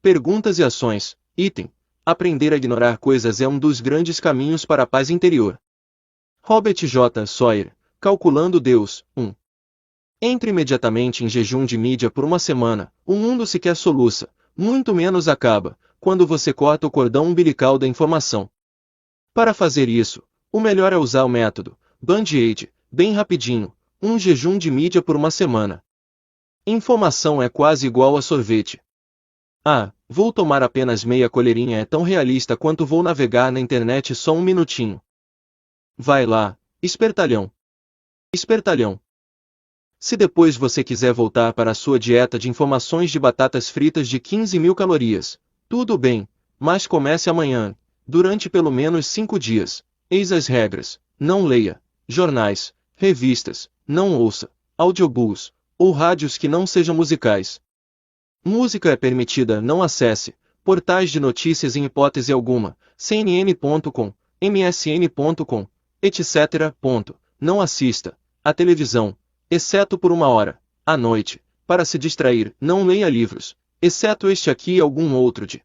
Perguntas e ações. Item. Aprender a ignorar coisas é um dos grandes caminhos para a paz interior. Robert J. Sawyer, Calculando Deus, 1. Entre imediatamente em jejum de mídia por uma semana, o mundo sequer soluça, muito menos acaba, quando você corta o cordão umbilical da informação. Para fazer isso, o melhor é usar o método Band-Aid, bem rapidinho, um jejum de mídia por uma semana. Informação é quase igual a sorvete. Ah, vou tomar apenas meia colherinha é tão realista quanto vou navegar na internet só um minutinho. Vai lá, espertalhão. Espertalhão. Se depois você quiser voltar para a sua dieta de informações de batatas fritas de 15.000 calorias, tudo bem, mas comece amanhã, durante pelo menos 5 dias. Eis as regras: não leia jornais, revistas, não ouça audiobooks ou rádios que não sejam musicais. Música é permitida, não acesse portais de notícias em hipótese alguma, cnn.com, msn.com, etc. Não assista à televisão, exceto por 1 hora, à noite, para se distrair. Não leia livros, exceto este aqui e algum outro de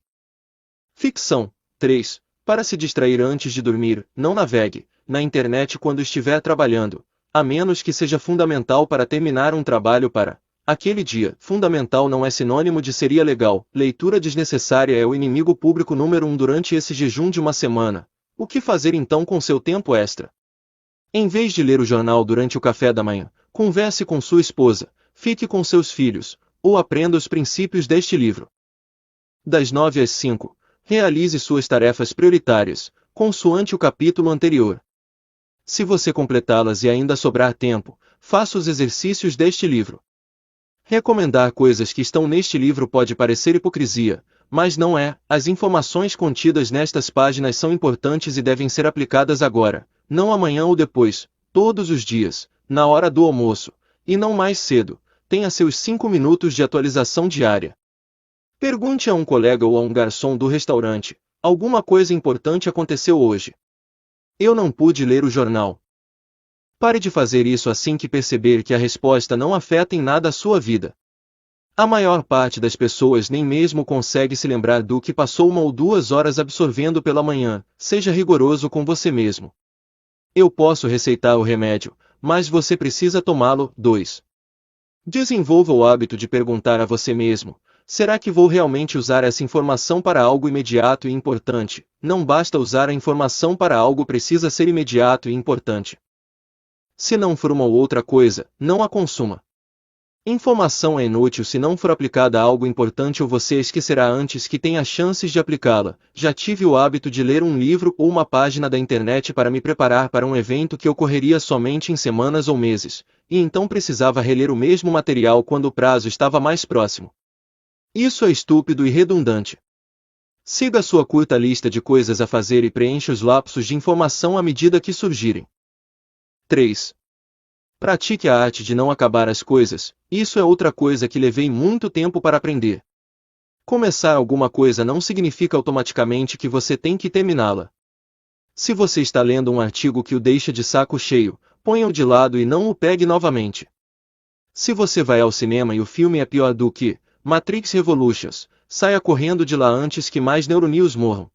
ficção. 3. Para se distrair antes de dormir, não navegue na internet quando estiver trabalhando, a menos que seja fundamental para terminar um trabalho para aquele dia. Fundamental não é sinônimo de seria legal. Leitura desnecessária é o inimigo público número 1 durante esse jejum de uma semana. O que fazer então com seu tempo extra? Em vez de ler o jornal durante o café da manhã, converse com sua esposa, fique com seus filhos, ou aprenda os princípios deste livro. Das 9 às 5, realize suas tarefas prioritárias, consoante o capítulo anterior. Se você completá-las e ainda sobrar tempo, faça os exercícios deste livro. Recomendar coisas que estão neste livro pode parecer hipocrisia, mas não é. As informações contidas nestas páginas são importantes e devem ser aplicadas agora, não amanhã ou depois, todos os dias, na hora do almoço, e não mais cedo. Tenha seus 5 minutos de atualização diária. Pergunte a um colega ou a um garçom do restaurante: alguma coisa importante aconteceu hoje? Eu não pude ler o jornal. Pare de fazer isso assim que perceber que a resposta não afeta em nada a sua vida. A maior parte das pessoas nem mesmo consegue se lembrar do que passou 1 ou 2 horas absorvendo pela manhã. Seja rigoroso com você mesmo. Eu posso receitar o remédio, mas você precisa tomá-lo. 2. Desenvolva o hábito de perguntar a você mesmo: será que vou realmente usar essa informação para algo imediato e importante? Não basta usar a informação para algo, precisa ser imediato e importante. Se não for uma ou outra coisa, não a consuma. Informação é inútil se não for aplicada a algo importante ou você esquecerá antes que tenha chances de aplicá-la. Já tive o hábito de ler um livro ou uma página da internet para me preparar para um evento que ocorreria somente em semanas ou meses, e então precisava reler o mesmo material quando o prazo estava mais próximo. Isso é estúpido e redundante. Siga sua curta lista de coisas a fazer e preencha os lapsos de informação à medida que surgirem. 3. Pratique a arte de não acabar as coisas. Isso é outra coisa que levei muito tempo para aprender. Começar alguma coisa não significa automaticamente que você tem que terminá-la. Se você está lendo um artigo que o deixa de saco cheio, ponha-o de lado e não o pegue novamente. Se você vai ao cinema e o filme é pior do que Matrix Revolutions, saia correndo de lá antes que mais neurônios morram.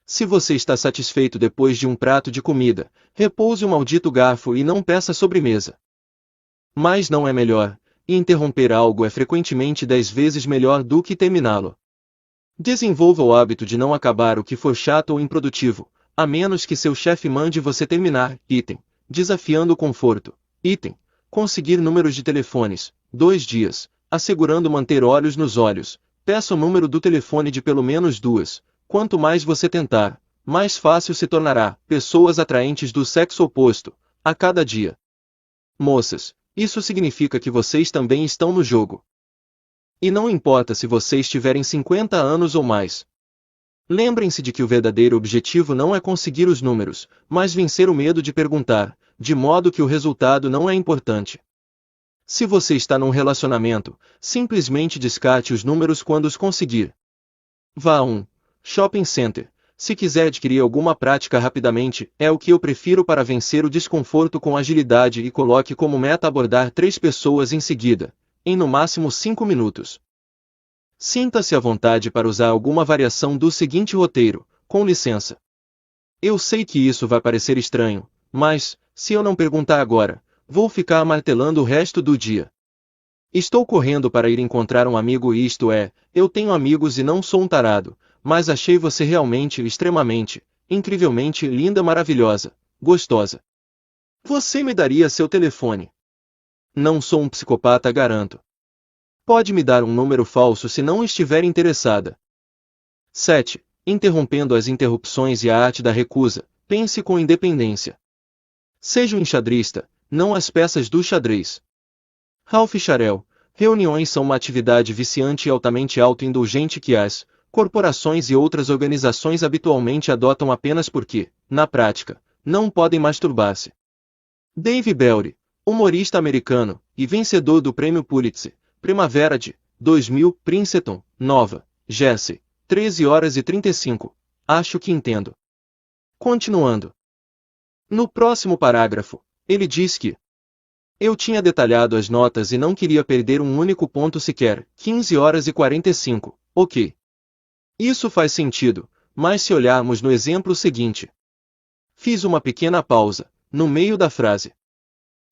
Se você está satisfeito depois de um prato de comida, repouse o maldito garfo e não peça sobremesa. Mas não é melhor, e interromper algo é frequentemente 10 vezes melhor do que terminá-lo. Desenvolva o hábito de não acabar o que for chato ou improdutivo, a menos que seu chefe mande você terminar. Item. Desafiando o conforto. Item. Conseguir números de telefones. 2 dias, assegurando manter olhos nos olhos. Peça o número do telefone de pelo menos 2. Quanto mais você tentar, mais fácil se tornará. Pessoas atraentes do sexo oposto, a cada dia. Moças, isso significa que vocês também estão no jogo. E não importa se vocês tiverem 50 anos ou mais. Lembrem-se de que o verdadeiro objetivo não é conseguir os números, mas vencer o medo de perguntar, de modo que o resultado não é importante. Se você está num relacionamento, simplesmente descarte os números quando os conseguir. Vá a um shopping center. Se quiser adquirir alguma prática rapidamente, é o que eu prefiro para vencer o desconforto com agilidade e coloque como meta abordar 3 pessoas em seguida, em no máximo 5 minutos. Sinta-se à vontade para usar alguma variação do seguinte roteiro, com licença. Eu sei que isso vai parecer estranho, mas, se eu não perguntar agora, vou ficar martelando o resto do dia. Estou correndo para ir encontrar um amigo e isto é, eu tenho amigos e não sou um tarado, mas achei você realmente extremamente, incrivelmente linda, maravilhosa, gostosa. Você me daria seu telefone? Não sou um psicopata, garanto. Pode me dar um número falso se não estiver interessada. 7. Interrompendo as interrupções e a arte da recusa, pense com independência. Seja um enxadrista, não as peças do xadrez. Ralph Charel, reuniões são uma atividade viciante e altamente autoindulgente que as corporações e outras organizações habitualmente adotam apenas porque, na prática, não podem masturbar-se. Dave Belry, humorista americano, e vencedor do Prêmio Pulitzer, Primavera de 2000, Princeton, Nova Jersey, 13h35. Acho que entendo. Continuando. No próximo parágrafo, ele diz que eu tinha detalhado as notas e não queria perder um único ponto sequer, 15h45, ok. Isso faz sentido, mas se olharmos no exemplo seguinte. Fiz uma pequena pausa, no meio da frase.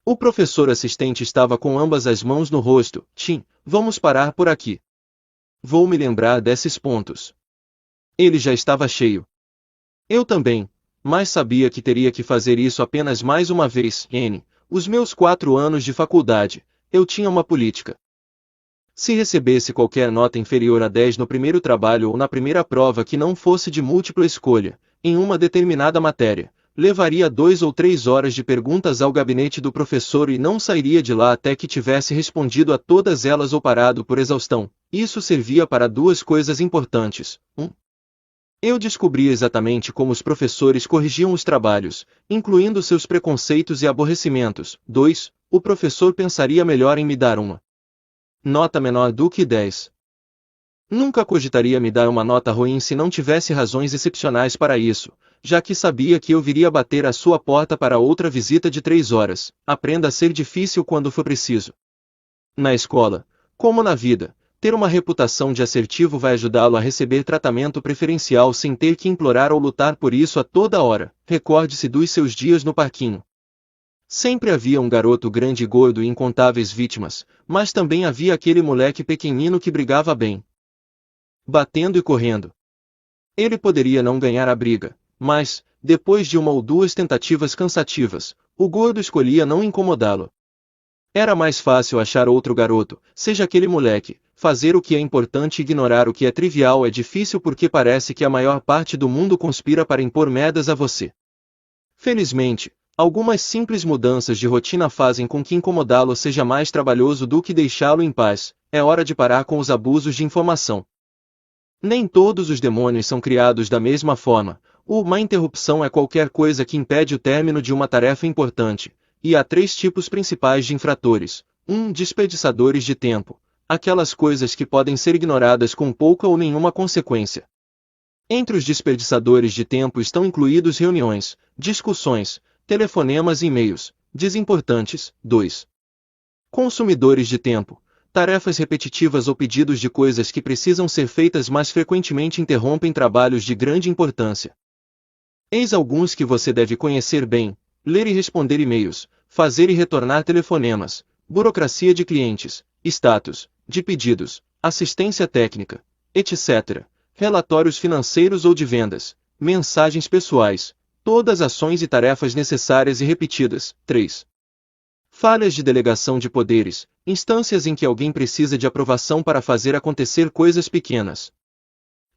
O professor assistente estava com ambas as mãos no rosto. Tim, vamos parar por aqui. Vou me lembrar desses pontos. Ele já estava cheio. Eu também, mas sabia que teria que fazer isso apenas mais uma vez. Os meus 4 anos de faculdade, eu tinha uma política. Se recebesse qualquer nota inferior a 10 no primeiro trabalho ou na primeira prova que não fosse de múltipla escolha, em uma determinada matéria, levaria 2 ou 3 horas de perguntas ao gabinete do professor e não sairia de lá até que tivesse respondido a todas elas ou parado por exaustão. Isso servia para 2 coisas importantes. 1. Eu descobria exatamente como os professores corrigiam os trabalhos, incluindo seus preconceitos e aborrecimentos. 2. O professor pensaria melhor em me dar uma nota menor do que 10. Nunca cogitaria me dar uma nota ruim se não tivesse razões excepcionais para isso, já que sabia que eu viria bater à sua porta para outra visita de 3 horas. Aprenda a ser difícil quando for preciso. Na escola, como na vida, ter uma reputação de assertivo vai ajudá-lo a receber tratamento preferencial sem ter que implorar ou lutar por isso a toda hora. Recorde-se dos seus dias no parquinho. Sempre havia um garoto grande e gordo e incontáveis vítimas, mas também havia aquele moleque pequenino que brigava bem, batendo e correndo. Ele poderia não ganhar a briga, mas, depois de uma ou 2 tentativas cansativas, o gordo escolhia não incomodá-lo. Era mais fácil achar outro garoto, seja aquele moleque. Fazer o que é importante e ignorar o que é trivial é difícil porque parece que a maior parte do mundo conspira para impor merdas a você. Felizmente, algumas simples mudanças de rotina fazem com que incomodá-lo seja mais trabalhoso do que deixá-lo em paz. É hora de parar com os abusos de informação. Nem todos os demônios são criados da mesma forma. Uma interrupção é qualquer coisa que impede o término de uma tarefa importante, e há 3 tipos principais de infratores. 1. Desperdiçadores de tempo. Aquelas coisas que podem ser ignoradas com pouca ou nenhuma consequência. Entre os desperdiçadores de tempo estão incluídos reuniões, discussões, telefonemas e e-mails, desimportantes. 2. Consumidores de tempo. Tarefas repetitivas ou pedidos de coisas que precisam ser feitas mais frequentemente interrompem trabalhos de grande importância. Eis alguns que você deve conhecer bem: ler e responder e-mails, fazer e retornar telefonemas, burocracia de clientes, status de pedidos, assistência técnica, etc., relatórios financeiros ou de vendas, mensagens pessoais, todas ações e tarefas necessárias e repetidas. 3. Falhas de delegação de poderes, instâncias em que alguém precisa de aprovação para fazer acontecer coisas pequenas.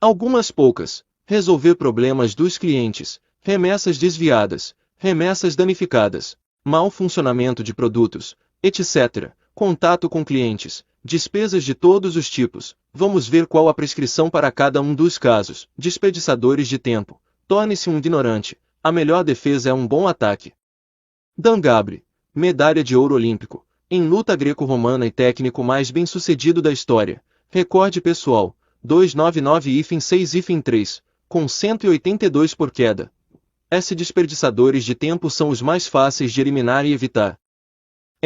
Algumas poucas, resolver problemas dos clientes, remessas desviadas, remessas danificadas, mau funcionamento de produtos, etc., contato com clientes, despesas de todos os tipos. Vamos ver qual a prescrição para cada um dos casos. Desperdiçadores de tempo. Torne-se um ignorante. A melhor defesa é um bom ataque. Dan Gabri, medalha de ouro olímpico, em luta greco-romana e técnico mais bem-sucedido da história. Recorde pessoal, 299-6-3, com 182 por queda. Esses desperdiçadores de tempo são os mais fáceis de eliminar e evitar.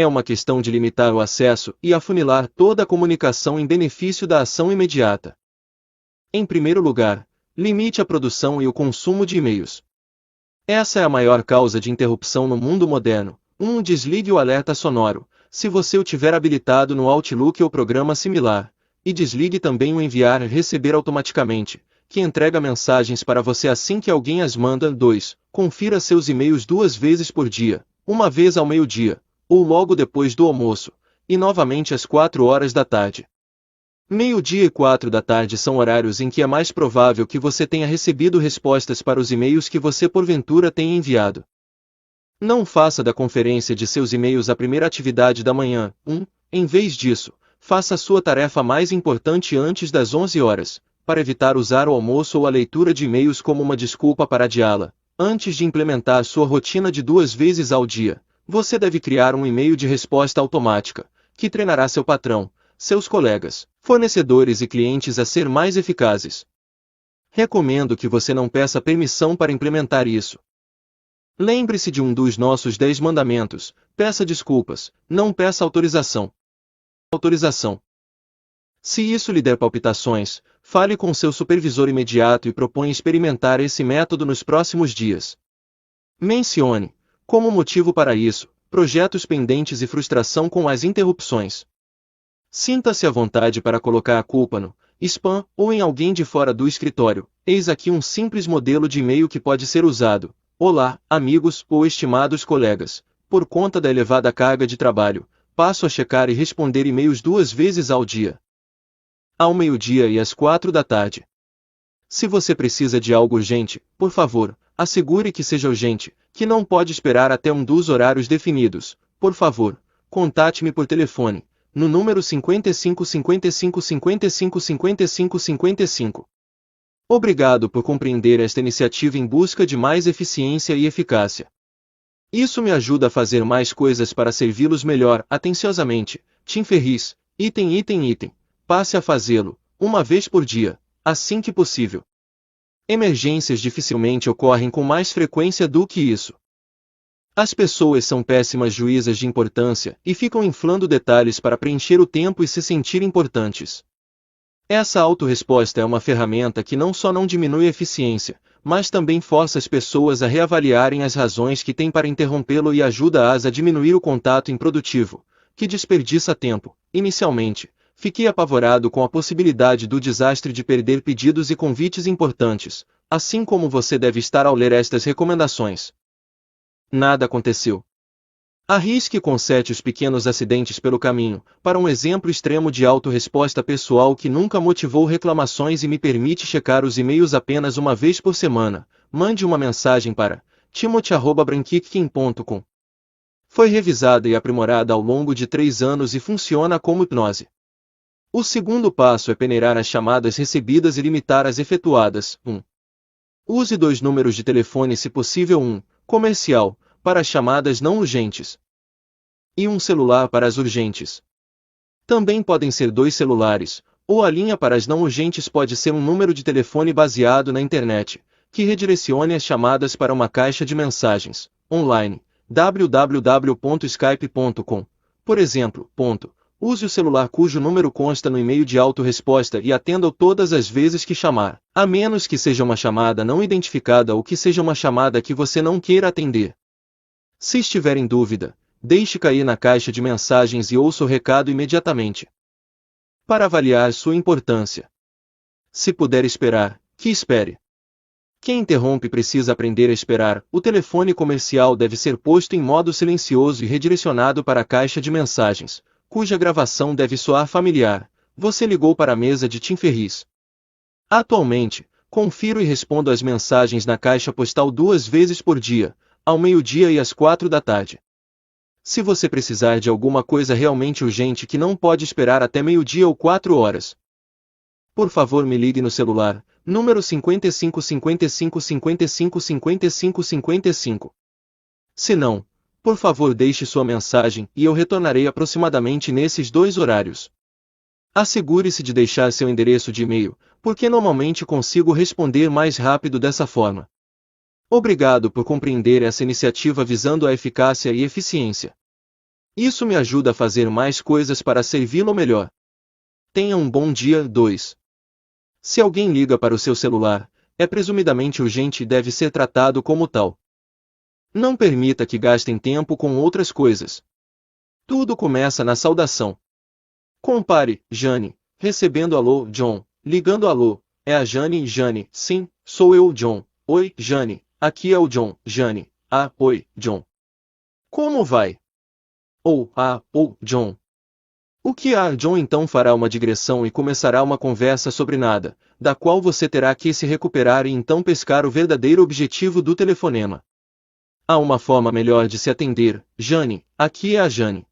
É uma questão de limitar o acesso e afunilar toda a comunicação em benefício da ação imediata. Em primeiro lugar, limite a produção e o consumo de e-mails. Essa é a maior causa de interrupção no mundo moderno. Desligue o alerta sonoro, se você o tiver habilitado no Outlook ou programa similar, e desligue também o enviar e receber automaticamente, que entrega mensagens para você assim que alguém as manda. 2. Confira seus e-mails 2 vezes por dia, uma vez ao meio-dia, ou logo depois do almoço, e novamente às 4 horas da tarde. Meio-dia e 4 da tarde são horários em que é mais provável que você tenha recebido respostas para os e-mails que você porventura tenha enviado. Não faça da conferência de seus e-mails a primeira atividade da manhã. Em vez disso, faça a sua tarefa mais importante antes das 11 horas, para evitar usar o almoço ou a leitura de e-mails como uma desculpa para adiá-la. Antes de implementar sua rotina de 2 vezes ao dia, você deve criar um e-mail de resposta automática, que treinará seu patrão, seus colegas, fornecedores e clientes a ser mais eficazes. Recomendo que você não peça permissão para implementar isso. Lembre-se de um dos nossos 10 mandamentos: peça desculpas, não peça autorização. Se isso lhe der palpitações, fale com seu supervisor imediato e proponha experimentar esse método nos próximos dias. Mencione, como motivo para isso, projetos pendentes e frustração com as interrupções. Sinta-se à vontade para colocar a culpa no spam ou em alguém de fora do escritório. Eis aqui um simples modelo de e-mail que pode ser usado. Olá, amigos ou estimados colegas. Por conta da elevada carga de trabalho, passo a checar e responder e-mails 2 vezes ao dia. Ao meio-dia e às 4 da tarde. Se você precisa de algo urgente, por favor, assegure que seja urgente, que não pode esperar até um dos horários definidos. Por favor, contate-me por telefone, no número 55 55 55 55 55. Obrigado por compreender esta iniciativa em busca de mais eficiência e eficácia. Isso me ajuda a fazer mais coisas para servi-los melhor. Atenciosamente, Tim Ferriss. Item. Passe a fazê-lo, uma vez por dia, assim que possível. Emergências dificilmente ocorrem com mais frequência do que isso. As pessoas são péssimas juízas de importância e ficam inflando detalhes para preencher o tempo e se sentir importantes. Essa autorresposta é uma ferramenta que não só não diminui a eficiência, mas também força as pessoas a reavaliarem as razões que têm para interrompê-lo e ajuda-as a diminuir o contato improdutivo, que desperdiça tempo. Inicialmente, fiquei apavorado com a possibilidade do desastre de perder pedidos e convites importantes, assim como você deve estar ao ler estas recomendações. Nada aconteceu. Arrisque conserte os pequenos acidentes pelo caminho, para um exemplo extremo de autorresposta pessoal que nunca motivou reclamações e me permite checar os e-mails apenas uma vez por semana. Mande uma mensagem para timothy@branquiquim.com. Foi revisada e aprimorada ao longo de 3 anos e funciona como hipnose. O segundo passo é peneirar as chamadas recebidas e limitar as efetuadas. Use 2 números de telefone se possível, comercial, para as chamadas não urgentes, e um celular para as urgentes. Também podem ser 2 celulares, ou a linha para as não urgentes pode ser um número de telefone baseado na internet, que redirecione as chamadas para uma caixa de mensagens, online, www.skype.com. Por exemplo, use o celular cujo número consta no e-mail de autorresposta e atenda-o todas as vezes que chamar, a menos que seja uma chamada não identificada ou que seja uma chamada que você não queira atender. Se estiver em dúvida, deixe cair na caixa de mensagens e ouça o recado imediatamente. Para avaliar sua importância. Se puder esperar, que espere. Quem interrompe precisa aprender a esperar. O telefone comercial deve ser posto em modo silencioso e redirecionado para a caixa de mensagens, cuja gravação deve soar familiar. Você ligou para a mesa de Tim Ferriss. Atualmente, confiro e respondo às mensagens na caixa postal 2 vezes por dia, ao meio-dia e às 4 da tarde. Se você precisar de alguma coisa realmente urgente que não pode esperar até meio-dia ou 4 horas, por favor me ligue no celular, número 55 55 55 55 55. Se não, por favor deixe sua mensagem e eu retornarei aproximadamente nesses 2 horários. Assegure-se de deixar seu endereço de e-mail, porque normalmente consigo responder mais rápido dessa forma. Obrigado por compreender essa iniciativa visando a eficácia e eficiência. Isso me ajuda a fazer mais coisas para servi-lo melhor. Tenha um bom dia. 2. Se alguém liga para o seu celular, é presumidamente urgente e deve ser tratado como tal. Não permita que gastem tempo com outras coisas. Tudo começa na saudação. Compare, Jane, recebendo alô, John, ligando alô, é a Jane, Jane, sim, sou eu, John, oi, Jane, aqui é o John, Jane, oi, John. Como vai? John. O que John então fará uma digressão e começará uma conversa sobre nada, da qual você terá que se recuperar e então pescar o verdadeiro objetivo do telefonema. Há uma forma melhor de se atender, Jane, aqui é a Jane.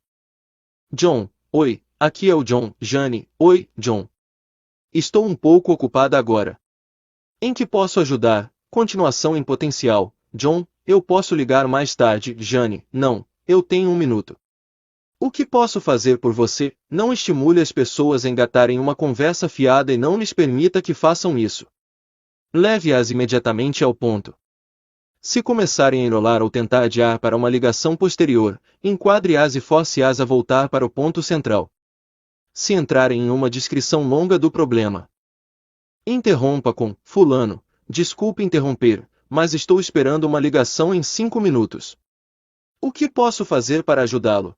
John, oi, aqui é o John, Jane, oi, John. Estou um pouco ocupada agora. Em que posso ajudar? Continuação em potencial, John, eu posso ligar mais tarde, Jane, não, eu tenho 1 minuto. O que posso fazer por você? Não estimule as pessoas a engatarem uma conversa fiada e não lhes permita que façam isso. Leve-as imediatamente ao ponto. Se começarem a enrolar ou tentar adiar para uma ligação posterior, enquadre-as e force-as a voltar para o ponto central. Se entrarem em uma descrição longa do problema, interrompa com: Fulano, desculpe interromper, mas estou esperando uma ligação em 5 minutos. O que posso fazer para ajudá-lo?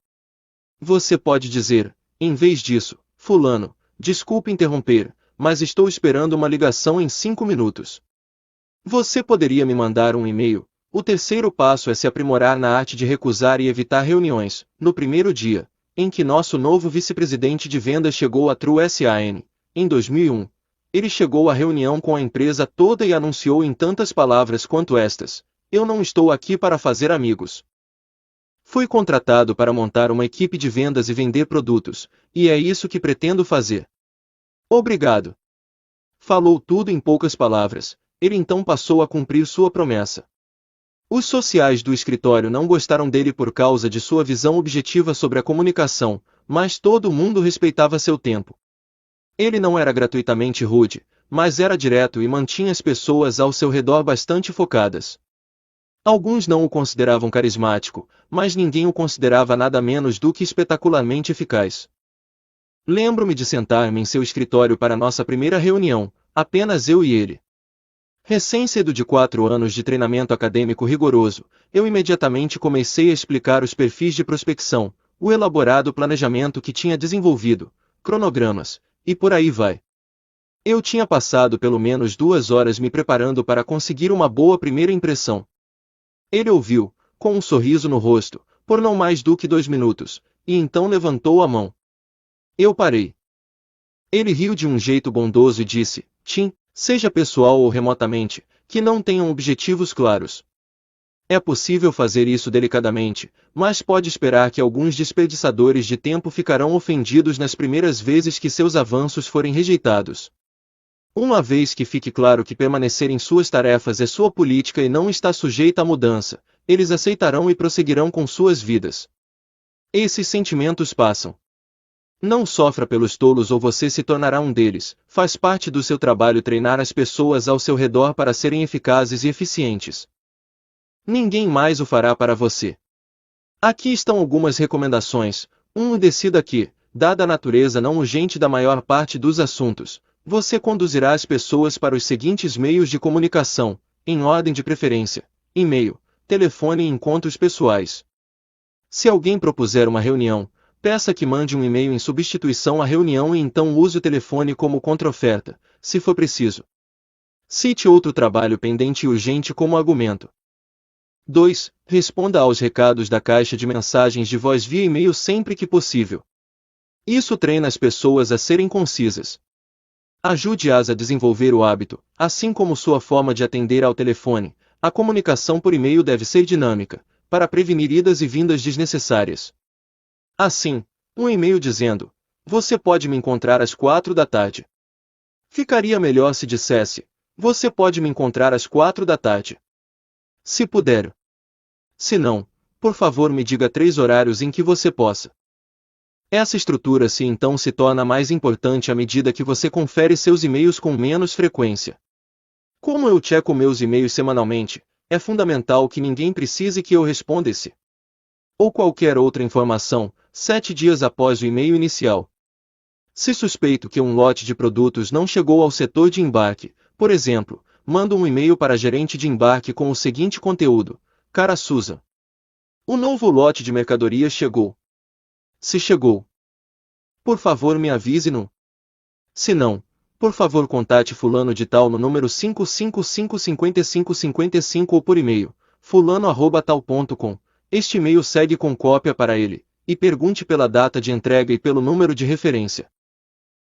Você pode dizer, em vez disso: Fulano, desculpe interromper, mas estou esperando uma ligação em 5 minutos. Você poderia me mandar um e-mail? O terceiro passo é se aprimorar na arte de recusar e evitar reuniões. No primeiro dia, em que nosso novo vice-presidente de vendas chegou à True SAN, em 2001, ele chegou à reunião com a empresa toda e anunciou em tantas palavras quanto estas: eu não estou aqui para fazer amigos. Fui contratado para montar uma equipe de vendas e vender produtos, e é isso que pretendo fazer. Obrigado. Falou tudo em poucas palavras, ele então passou a cumprir sua promessa. Os sociais do escritório não gostaram dele por causa de sua visão objetiva sobre a comunicação, mas todo mundo respeitava seu tempo. Ele não era gratuitamente rude, mas era direto e mantinha as pessoas ao seu redor bastante focadas. Alguns não o consideravam carismático, mas ninguém o considerava nada menos do que espetacularmente eficaz. Lembro-me de sentar-me em seu escritório para nossa primeira reunião, apenas eu e ele. Recém-saído de 4 anos de treinamento acadêmico rigoroso, eu imediatamente comecei a explicar os perfis de prospecção, o elaborado planejamento que tinha desenvolvido, cronogramas, e por aí vai. Eu tinha passado pelo menos 2 horas me preparando para conseguir uma boa primeira impressão. Ele ouviu, com um sorriso no rosto, por não mais do que 2 minutos, e então levantou a mão. Eu parei. Ele riu de um jeito bondoso e disse: Tim, seja pessoal ou remotamente, que não tenham objetivos claros. É possível fazer isso delicadamente, mas pode esperar que alguns desperdiçadores de tempo ficarão ofendidos nas primeiras vezes que seus avanços forem rejeitados. Uma vez que fique claro que permanecer em suas tarefas é sua política e não está sujeita à mudança, eles aceitarão e prosseguirão com suas vidas. Esses sentimentos passam. Não sofra pelos tolos ou você se tornará um deles. Faz parte do seu trabalho treinar as pessoas ao seu redor para serem eficazes e eficientes. Ninguém mais o fará para você. Aqui estão algumas recomendações. Decida que, dada a natureza não urgente da maior parte dos assuntos, você conduzirá as pessoas para os seguintes meios de comunicação, em ordem de preferência: e-mail, telefone e encontros pessoais. Se alguém propuser uma reunião, peça que mande um e-mail em substituição à reunião e então use o telefone como contraoferta, se for preciso. Cite outro trabalho pendente e urgente como argumento. 2. Responda aos recados da caixa de mensagens de voz via e-mail sempre que possível. Isso treina as pessoas a serem concisas. Ajude-as a desenvolver o hábito, assim como sua forma de atender ao telefone. A comunicação por e-mail deve ser dinâmica, para prevenir idas e vindas desnecessárias. Assim, um e-mail dizendo: você pode me encontrar às 4 da tarde. Ficaria melhor se dissesse: você pode me encontrar às 4 da tarde. Se puder. Se não, por favor me diga 3 horários em que você possa. Essa estrutura então se torna mais importante à medida que você confere seus e-mails com menos frequência. Como eu checo meus e-mails semanalmente, é fundamental que ninguém precise que eu responda esse. ou qualquer outra informação, 7 dias após o e-mail inicial. Se suspeito que um lote de produtos não chegou ao setor de embarque, por exemplo, mando um e-mail para a gerente de embarque com o seguinte conteúdo: Cara Susan, o novo lote de mercadorias chegou. Se chegou, por favor me avise-no. Se não, por favor contate fulano de tal no número 5555555 ou por e-mail, fulano@tal.com. Este e-mail segue com cópia para ele, e pergunte pela data de entrega e pelo número de referência.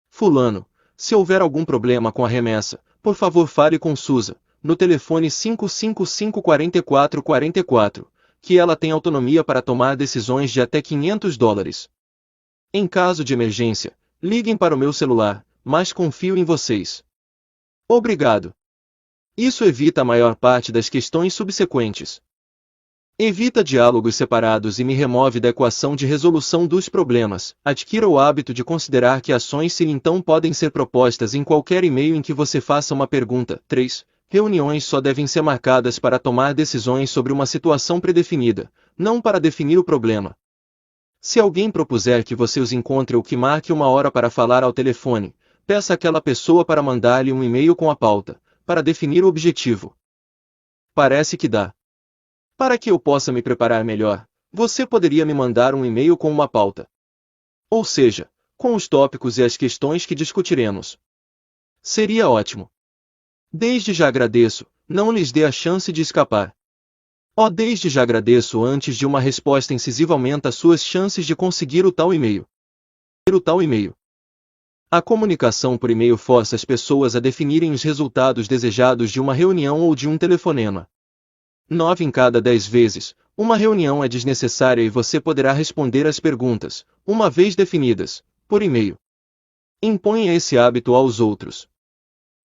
Fulano, se houver algum problema com a remessa, por favor fale com Susan, no telefone 555-4444, que ela tem autonomia para tomar decisões de até $500. Em caso de emergência, liguem para o meu celular, mas confio em vocês. Obrigado. Isso evita a maior parte das questões subsequentes. Evita diálogos separados e me remove da equação de resolução dos problemas. Adquira o hábito de considerar que ações sim então podem ser propostas em qualquer e-mail em que você faça uma pergunta. 3. Reuniões só devem ser marcadas para tomar decisões sobre uma situação predefinida, não para definir o problema. Se alguém propuser que você os encontre ou que marque uma hora para falar ao telefone, peça àquela pessoa para mandar-lhe um e-mail com a pauta, para definir o objetivo. Parece que dá. Para que eu possa me preparar melhor, você poderia me mandar um e-mail com uma pauta. Ou seja, com os tópicos e as questões que discutiremos. Seria ótimo. Desde já agradeço, não lhes dê a chance de escapar. Desde já agradeço antes de uma resposta incisiva aumenta suas chances de conseguir o tal e-mail. A comunicação por e-mail força as pessoas a definirem os resultados desejados de uma reunião ou de um telefonema. 9 em cada 10 vezes, uma reunião é desnecessária e você poderá responder às perguntas, uma vez definidas, por e-mail. Imponha esse hábito aos outros.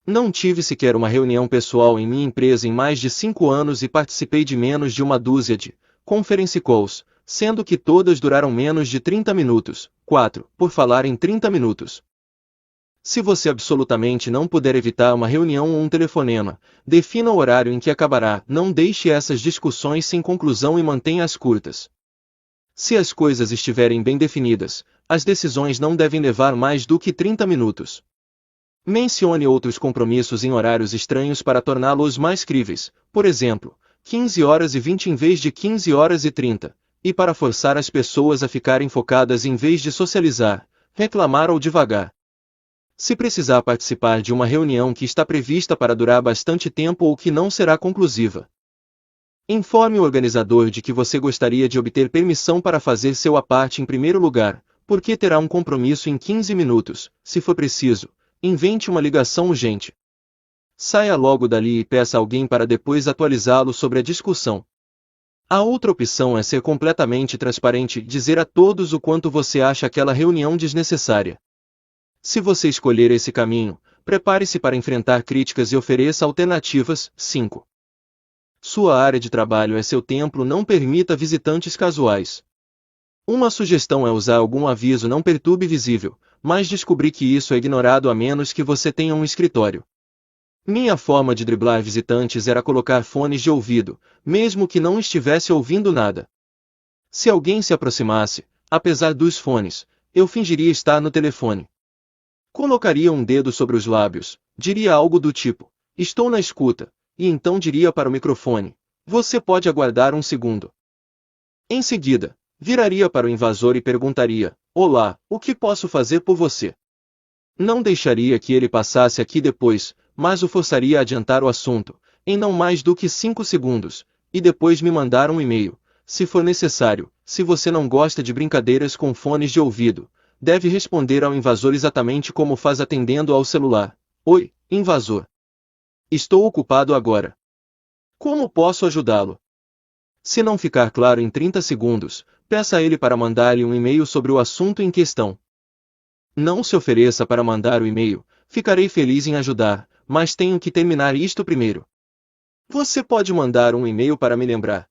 Não tive sequer uma reunião pessoal em minha empresa em mais de 5 anos e participei de menos de uma dúzia de conference calls, sendo que todas duraram menos de 30 minutos. 4. Por falar em 30 minutos. Se você absolutamente não puder evitar uma reunião ou um telefonema, defina o horário em que acabará. Não deixe essas discussões sem conclusão e mantenha-as curtas. Se as coisas estiverem bem definidas, as decisões não devem levar mais do que 30 minutos. Mencione outros compromissos em horários estranhos para torná-los mais críveis, por exemplo, 15h20 em vez de 15h30, e para forçar as pessoas a ficarem focadas em vez de socializar, reclamar ou divagar. Se precisar participar de uma reunião que está prevista para durar bastante tempo ou que não será conclusiva, informe o organizador de que você gostaria de obter permissão para fazer seu à parte em primeiro lugar, porque terá um compromisso em 15 minutos, se for preciso. Invente uma ligação urgente. Saia logo dali e peça a alguém para depois atualizá-lo sobre a discussão. A outra opção é ser completamente transparente e dizer a todos o quanto você acha aquela reunião desnecessária. Se você escolher esse caminho, prepare-se para enfrentar críticas e ofereça alternativas. 5. Sua área de trabalho é seu templo, não permita visitantes casuais. Uma sugestão é usar algum aviso não perturbe visível, mas descobri que isso é ignorado a menos que você tenha um escritório. Minha forma de driblar visitantes era colocar fones de ouvido, mesmo que não estivesse ouvindo nada. Se alguém se aproximasse, apesar dos fones, eu fingiria estar no telefone. Colocaria um dedo sobre os lábios, diria algo do tipo, estou na escuta, e então diria para o microfone, você pode aguardar um segundo. Em seguida, viraria para o invasor e perguntaria, olá, o que posso fazer por você? Não deixaria que ele passasse aqui depois, mas o forçaria a adiantar o assunto, em não mais do que 5 segundos, e depois me mandar um e-mail, se for necessário. Se você não gosta de brincadeiras com fones de ouvido, deve responder ao invasor exatamente como faz atendendo ao celular. Oi, invasor. Estou ocupado agora. Como posso ajudá-lo? Se não ficar claro em 30 segundos, peça a ele para mandar-lhe um e-mail sobre o assunto em questão. Não se ofereça para mandar o e-mail, ficarei feliz em ajudar, mas tenho que terminar isto primeiro. Você pode mandar um e-mail para me lembrar.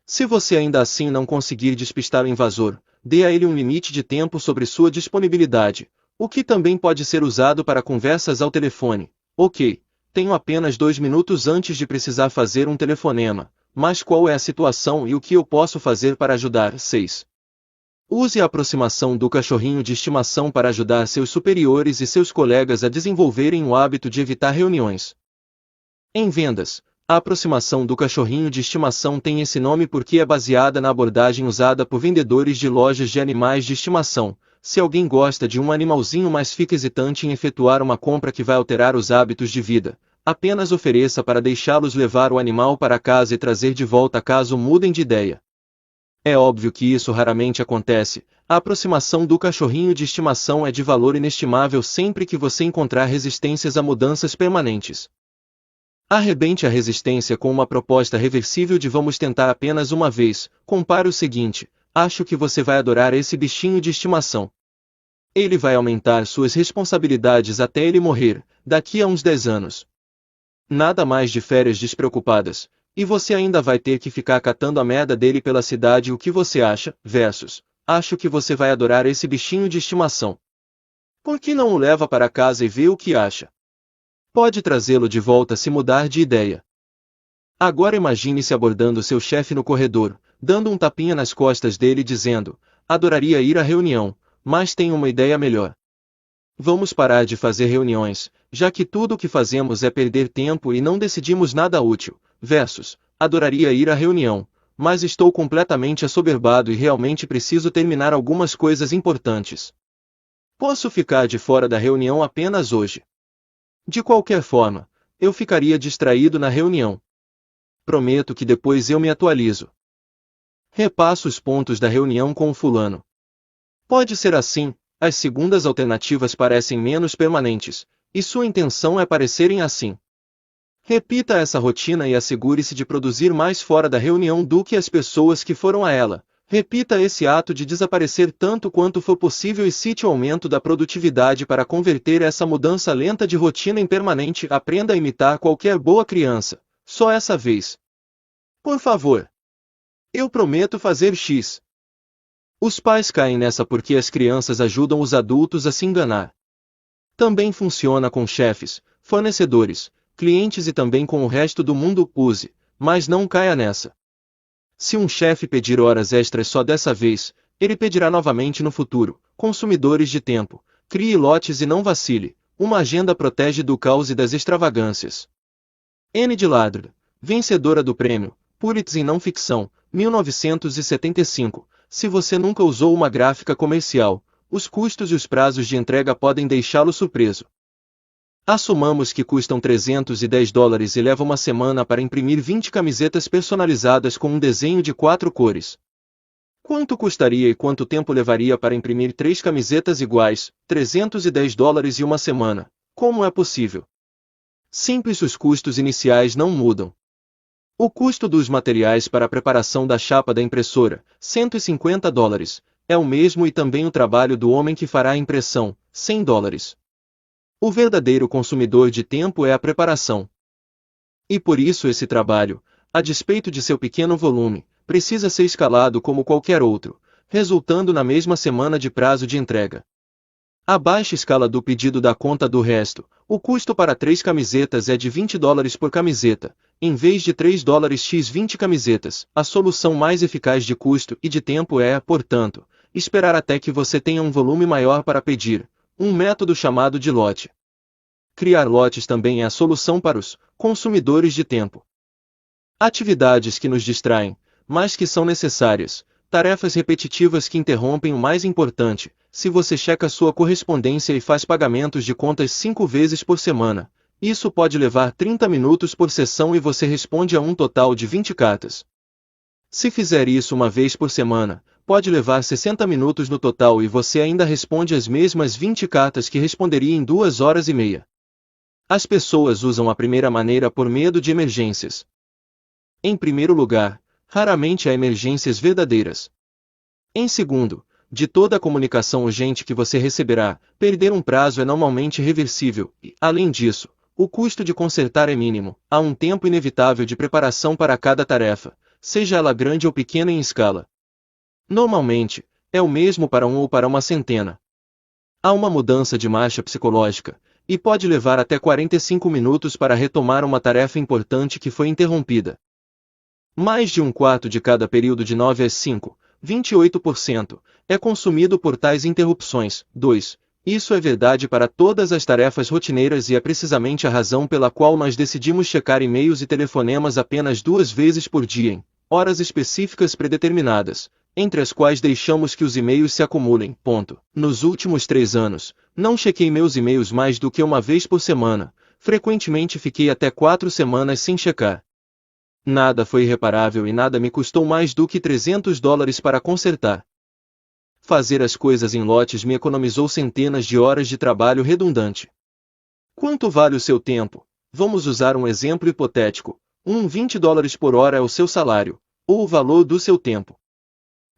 Se você ainda assim não conseguir despistar o invasor, dê a ele um limite de tempo sobre sua disponibilidade, o que também pode ser usado para conversas ao telefone. Ok, tenho apenas 2 minutos antes de precisar fazer um telefonema. mas qual é a situação e o que eu posso fazer para ajudar? 6. Use a aproximação do cachorrinho de estimação para ajudar seus superiores e seus colegas a desenvolverem o hábito de evitar reuniões. Em vendas, a aproximação do cachorrinho de estimação tem esse nome porque é baseada na abordagem usada por vendedores de lojas de animais de estimação. Se alguém gosta de um animalzinho mas fica hesitante em efetuar uma compra que vai alterar os hábitos de vida, apenas ofereça para deixá-los levar o animal para casa e trazer de volta caso mudem de ideia. É óbvio que isso raramente acontece. A aproximação do cachorrinho de estimação é de valor inestimável sempre que você encontrar resistências a mudanças permanentes. Arrebente a resistência com uma proposta reversível de vamos tentar apenas uma vez. Compare o seguinte: acho que você vai adorar esse bichinho de estimação. Ele vai aumentar suas responsabilidades até ele morrer, daqui a uns 10 anos. Nada mais de férias despreocupadas, e você ainda vai ter que ficar catando a merda dele pela cidade. O que você acha? Versus: acho que você vai adorar esse bichinho de estimação. Por que não o leva para casa e vê o que acha? Pode trazê-lo de volta se mudar de ideia. Agora imagine-se abordando seu chefe no corredor, dando um tapinha nas costas dele dizendo: adoraria ir à reunião, mas tenho uma ideia melhor. Vamos parar de fazer reuniões, já que tudo o que fazemos é perder tempo e não decidimos nada útil. Versus: adoraria ir à reunião, mas estou completamente assoberbado e realmente preciso terminar algumas coisas importantes. Posso ficar de fora da reunião apenas hoje. De qualquer forma, eu ficaria distraído na reunião. Prometo que depois eu me atualizo. Repasso os pontos da reunião com o fulano. Pode ser assim, as segundas alternativas parecem menos permanentes, e sua intenção é parecerem assim. Repita essa rotina e assegure-se de produzir mais fora da reunião do que as pessoas que foram a ela. Repita esse ato de desaparecer tanto quanto for possível e cite o aumento da produtividade para converter essa mudança lenta de rotina em permanente. Aprenda a imitar qualquer boa criança, só essa vez. Por favor. Eu prometo fazer X. Os pais caem nessa porque as crianças ajudam os adultos a se enganar. Também funciona com chefes, fornecedores, clientes e também com o resto do mundo. Use, mas não caia nessa. Se um chefe pedir horas extras só dessa vez, ele pedirá novamente no futuro. Consumidores de tempo, crie lotes e não vacile. Uma agenda protege do caos e das extravagâncias. N. de Ladre, vencedora do prêmio Pulitzer em não ficção, 1975. Se você nunca usou uma gráfica comercial, os custos e os prazos de entrega podem deixá-lo surpreso. Assumamos que custam $310 e leva uma semana para imprimir 20 camisetas personalizadas com um desenho de 4 cores. Quanto custaria e quanto tempo levaria para imprimir 3 camisetas iguais? $310 e uma semana. Como é possível? Simples, os custos iniciais não mudam. O custo dos materiais para a preparação da chapa da impressora, $150, é o mesmo e também o trabalho do homem que fará a impressão, $100. O verdadeiro consumidor de tempo é a preparação. E por isso esse trabalho, a despeito de seu pequeno volume, precisa ser escalado como qualquer outro, resultando na mesma semana de prazo de entrega. A baixa escala do pedido dá conta do resto. O custo para 3 camisetas é de $20 por camiseta, em vez de $3 x 20 camisetas. A solução mais eficaz de custo e de tempo é, portanto, esperar até que você tenha um volume maior para pedir, um método chamado de lote. Criar lotes também é a solução para os consumidores de tempo. Atividades que nos distraem, mas que são necessárias, tarefas repetitivas que interrompem o mais importante. Se você checa sua correspondência e faz pagamentos de contas 5 vezes por semana, isso pode levar 30 minutos por sessão e você responde a um total de 20 cartas. Se fizer isso uma vez por semana, pode levar 60 minutos no total e você ainda responde as mesmas 20 cartas que responderia em 2 horas e meia. As pessoas usam a primeira maneira por medo de emergências. Em primeiro lugar, raramente há emergências verdadeiras. Em segundo, de toda a comunicação urgente que você receberá, perder um prazo é normalmente reversível e, além disso, o custo de consertar é mínimo. Há um tempo inevitável de preparação para cada tarefa, seja ela grande ou pequena em escala. Normalmente, é o mesmo para um ou para uma centena. Há uma mudança de marcha psicológica, e pode levar até 45 minutos para retomar uma tarefa importante que foi interrompida. Mais de um quarto de cada período de 9 às 5, 28%, é consumido por tais interrupções. 2. Isso é verdade para todas as tarefas rotineiras e é precisamente a razão pela qual nós decidimos checar e-mails e telefonemas apenas 2 vezes por dia em horas específicas predeterminadas, entre as quais deixamos que os e-mails se acumulem. Nos últimos 3 anos, não chequei meus e-mails mais do que uma vez por semana, frequentemente fiquei até 4 semanas sem checar. Nada foi irreparável e nada me custou mais do que $300 para consertar. Fazer as coisas em lotes me economizou centenas de horas de trabalho redundante. Quanto vale o seu tempo? Vamos usar um exemplo hipotético. $20 por hora é o seu salário, ou o valor do seu tempo.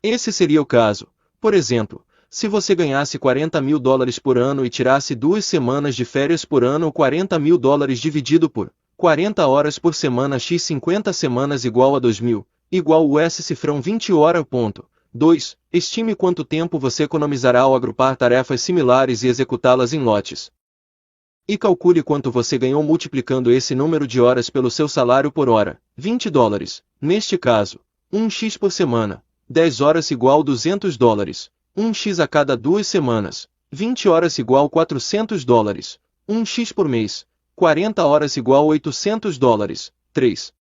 Esse seria o caso, por exemplo, se você ganhasse $40.000 por ano e tirasse 2 semanas de férias por ano, ou $40.000 dividido por 40 horas por semana x 50 semanas igual a 2.000, igual US cifrão 20 hora. 2. Estime quanto tempo você economizará ao agrupar tarefas similares e executá-las em lotes. E calcule quanto você ganhou multiplicando esse número de horas pelo seu salário por hora, $20. Neste caso, 1x por semana, 10 horas igual $200. 1x a cada 2 semanas, 20 horas igual $400. 1x por mês, 40 horas igual $800. 3.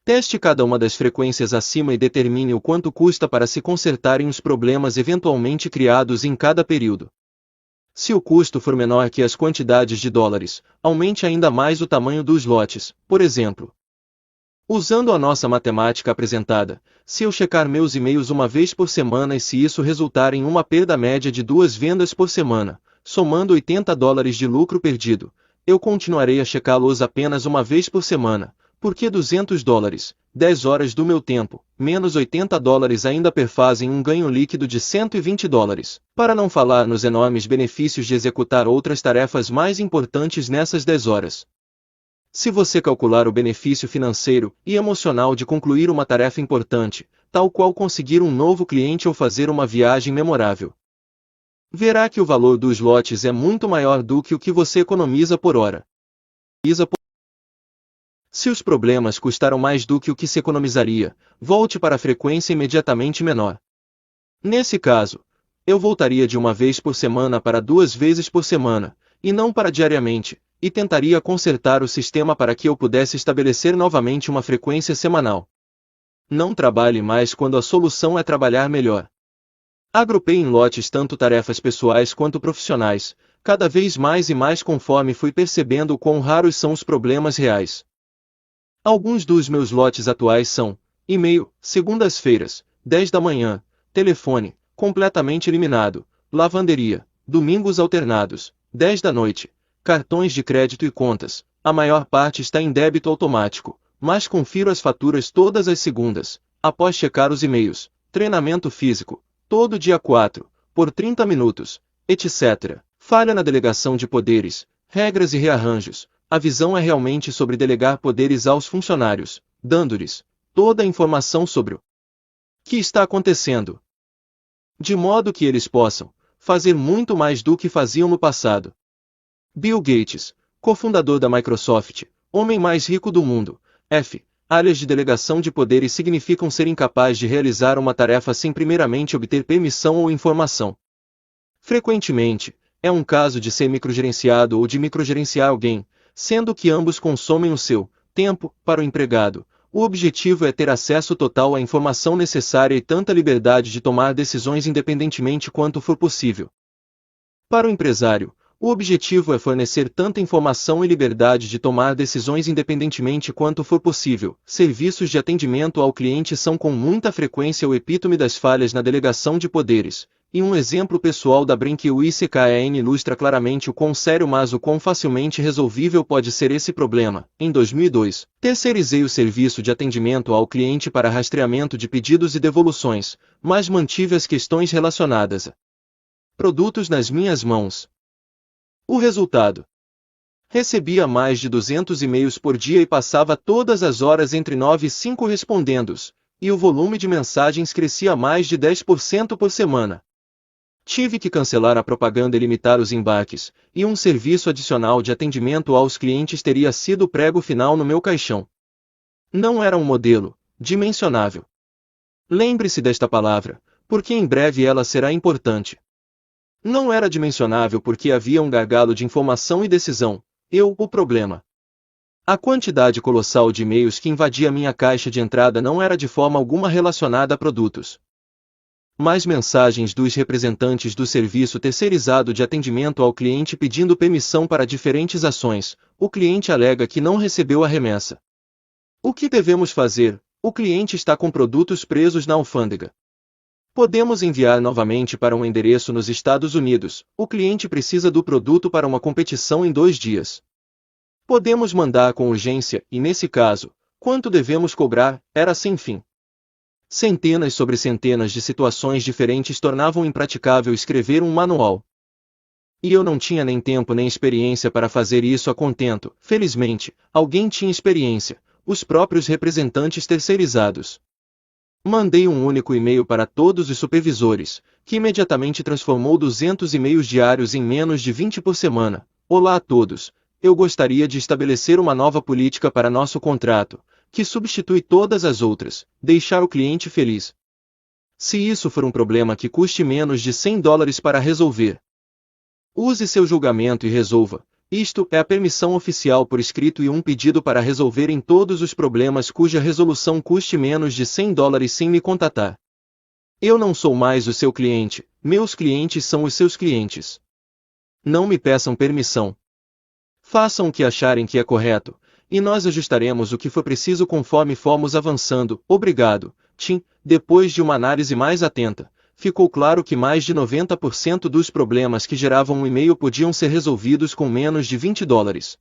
Teste cada uma das frequências acima e determine o quanto custa para se consertarem os problemas eventualmente criados em cada período. Se o custo for menor que as quantidades de dólares, aumente ainda mais o tamanho dos lotes, por exemplo. Usando a nossa matemática apresentada, se eu checar meus e-mails uma vez por semana e se isso resultar em uma perda média de 2 vendas por semana, somando $80 de lucro perdido, eu continuarei a checá-los apenas uma vez por semana, porque $200, 10 horas do meu tempo, menos $80 ainda perfazem um ganho líquido de $120, para não falar nos enormes benefícios de executar outras tarefas mais importantes nessas 10 horas. Se você calcular o benefício financeiro e emocional de concluir uma tarefa importante, tal qual conseguir um novo cliente ou fazer uma viagem memorável, verá que o valor dos lotes é muito maior do que o que você economiza por hora. Se os problemas custaram mais do que o que se economizaria, volte para a frequência imediatamente menor. Nesse caso, eu voltaria de uma vez por semana para 2 vezes por semana, e não para diariamente, e tentaria consertar o sistema para que eu pudesse estabelecer novamente uma frequência semanal. Não trabalhe mais quando a solução é trabalhar melhor. Agrupei em lotes tanto tarefas pessoais quanto profissionais, cada vez mais e mais conforme fui percebendo quão raros são os problemas reais. Alguns dos meus lotes atuais são: e-mail, segundas-feiras, 10 da manhã, telefone, completamente eliminado, lavanderia, domingos alternados, 10 da noite, cartões de crédito e contas, a maior parte está em débito automático, mas confiro as faturas todas as segundas, após checar os e-mails, treinamento físico, todo dia 4, por 30 minutos, etc. Falha na delegação de poderes, regras e rearranjos. A visão é realmente sobre delegar poderes aos funcionários, dando-lhes toda a informação sobre o que está acontecendo, de modo que eles possam fazer muito mais do que faziam no passado. Bill Gates, cofundador da Microsoft, homem mais rico do mundo. Áreas de delegação de poderes significam ser incapaz de realizar uma tarefa sem primeiramente obter permissão ou informação. Frequentemente, é um caso de ser microgerenciado ou de microgerenciar alguém, sendo que ambos consomem o seu tempo para o empregado. O objetivo é ter acesso total à informação necessária e tanta liberdade de tomar decisões independentemente quanto for possível. Para o empresário, o objetivo é fornecer tanta informação e liberdade de tomar decisões independentemente quanto for possível. Serviços de atendimento ao cliente são com muita frequência o epítome das falhas na delegação de poderes. E um exemplo pessoal da BrinkUICKEN ilustra claramente o quão sério mas o quão facilmente resolvível pode ser esse problema. Em 2002, terceirizei o serviço de atendimento ao cliente para rastreamento de pedidos e devoluções, mas mantive as questões relacionadas a produtos nas minhas mãos. O resultado: recebia mais de 200 e-mails por dia e passava todas as horas entre 9 e 5 respondendo-os, e o volume de mensagens crescia mais de 10% por semana. Tive que cancelar a propaganda e limitar os embarques, e um serviço adicional de atendimento aos clientes teria sido o prego final no meu caixão. Não era um modelo, dimensionável. Lembre-se desta palavra, porque em breve ela será importante. Não era dimensionável porque havia um gargalo de informação e decisão, o problema. A quantidade colossal de e-mails que invadia minha caixa de entrada não era de forma alguma relacionada a produtos. Mais mensagens dos representantes do serviço terceirizado de atendimento ao cliente pedindo permissão para diferentes ações. O cliente alega que não recebeu a remessa. O que devemos fazer? O cliente está com produtos presos na alfândega. Podemos enviar novamente para um endereço nos Estados Unidos. O cliente precisa do produto para uma competição em 2 dias. Podemos mandar com urgência, e nesse caso, quanto devemos cobrar? Era sem fim. Centenas sobre centenas de situações diferentes tornavam impraticável escrever um manual. E eu não tinha nem tempo nem experiência para fazer isso a contento. Felizmente, alguém tinha experiência, os próprios representantes terceirizados. Mandei um único e-mail para todos os supervisores, que imediatamente transformou 200 e-mails diários em menos de 20 por semana. Olá a todos, eu gostaria de estabelecer uma nova política para nosso contrato, que substitui todas as outras, deixar o cliente feliz. Se isso for um problema que custe menos de $100 para resolver, use seu julgamento e resolva. Isto é a permissão oficial por escrito e um pedido para resolverem todos os problemas cuja resolução custe menos de $100 sem me contatar. Eu não sou mais o seu cliente, meus clientes são os seus clientes. Não me peçam permissão. Façam o que acharem que é correto, e nós ajustaremos o que for preciso conforme formos avançando. Obrigado, Tim. Depois de uma análise mais atenta, ficou claro que mais de 90% dos problemas que geravam um e-mail podiam ser resolvidos com menos de $20.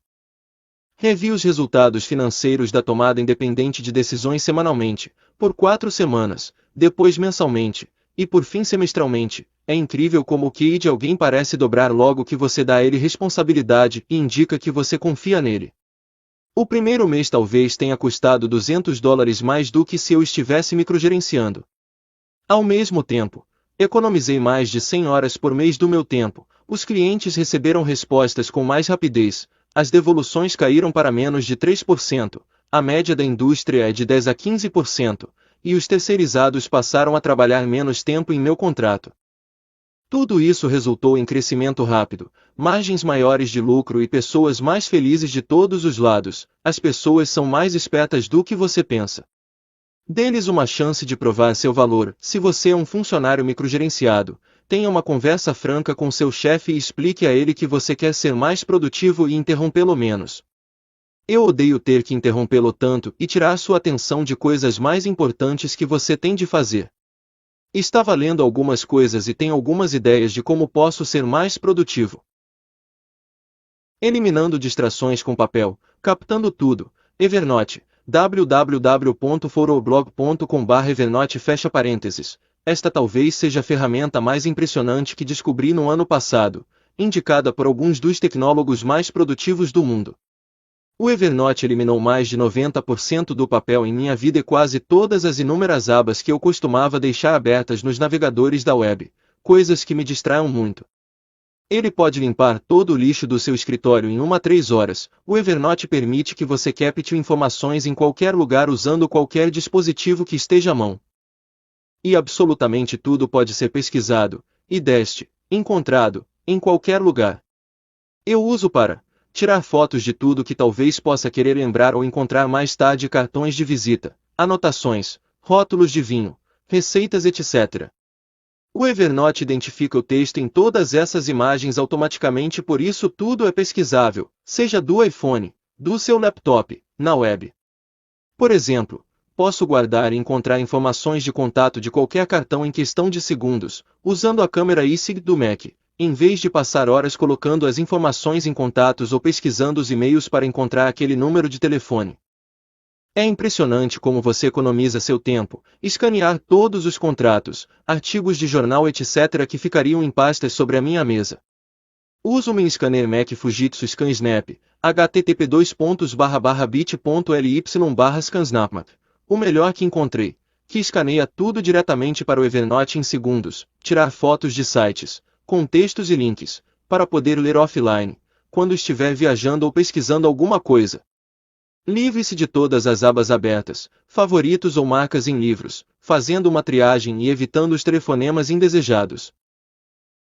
Revi os resultados financeiros da tomada independente de decisões semanalmente, por 4 semanas, depois mensalmente, e por fim semestralmente. É incrível como o QI de alguém parece dobrar logo que você dá a ele responsabilidade e indica que você confia nele. O primeiro mês talvez tenha custado $200 mais do que se eu estivesse microgerenciando. Ao mesmo tempo, economizei mais de 100 horas por mês do meu tempo, os clientes receberam respostas com mais rapidez, as devoluções caíram para menos de 3%, a média da indústria é de 10 a 15%, e os terceirizados passaram a trabalhar menos tempo em meu contrato. Tudo isso resultou em crescimento rápido, margens maiores de lucro e pessoas mais felizes de todos os lados. As pessoas são mais espertas do que você pensa. Dê-lhes uma chance de provar seu valor. Se você é um funcionário microgerenciado, tenha uma conversa franca com seu chefe e explique a ele que você quer ser mais produtivo e interrompê-lo menos. Eu odeio ter que interrompê-lo tanto e tirar sua atenção de coisas mais importantes que você tem de fazer. Estava lendo algumas coisas e tenho algumas ideias de como posso ser mais produtivo. Eliminando distrações com papel, captando tudo. Evernote, www.foroblog.com/Evernote fecha parênteses. Esta talvez seja a ferramenta mais impressionante que descobri no ano passado, indicada por alguns dos tecnólogos mais produtivos do mundo. O Evernote eliminou mais de 90% do papel em minha vida e quase todas as inúmeras abas que eu costumava deixar abertas nos navegadores da web, coisas que me distraem muito. Ele pode limpar todo o lixo do seu escritório em 1 a 3 horas. O Evernote permite que você capte informações em qualquer lugar usando qualquer dispositivo que esteja à mão. E absolutamente tudo pode ser pesquisado, encontrado, em qualquer lugar. Eu uso para tirar fotos de tudo que talvez possa querer lembrar ou encontrar mais tarde, cartões de visita, anotações, rótulos de vinho, receitas, etc. O Evernote identifica o texto em todas essas imagens automaticamente, por isso tudo é pesquisável, seja do iPhone, do seu laptop, na web. Por exemplo, posso guardar e encontrar informações de contato de qualquer cartão em questão de segundos, usando a câmera iSig do Mac, em vez de passar horas colocando as informações em contatos ou pesquisando os e-mails para encontrar aquele número de telefone. É impressionante como você economiza seu tempo, escanear todos os contratos, artigos de jornal, etc. que ficariam em pastas sobre a minha mesa. Uso meu scanner Mac Fujitsu ScanSnap, http://bit.ly/scansnap, o melhor que encontrei, que escaneia tudo diretamente para o Evernote em segundos, tirar fotos de sites, contextos e links, para poder ler offline, quando estiver viajando ou pesquisando alguma coisa. Livre-se de todas as abas abertas, favoritos ou marcas em livros, fazendo uma triagem e evitando os telefonemas indesejados.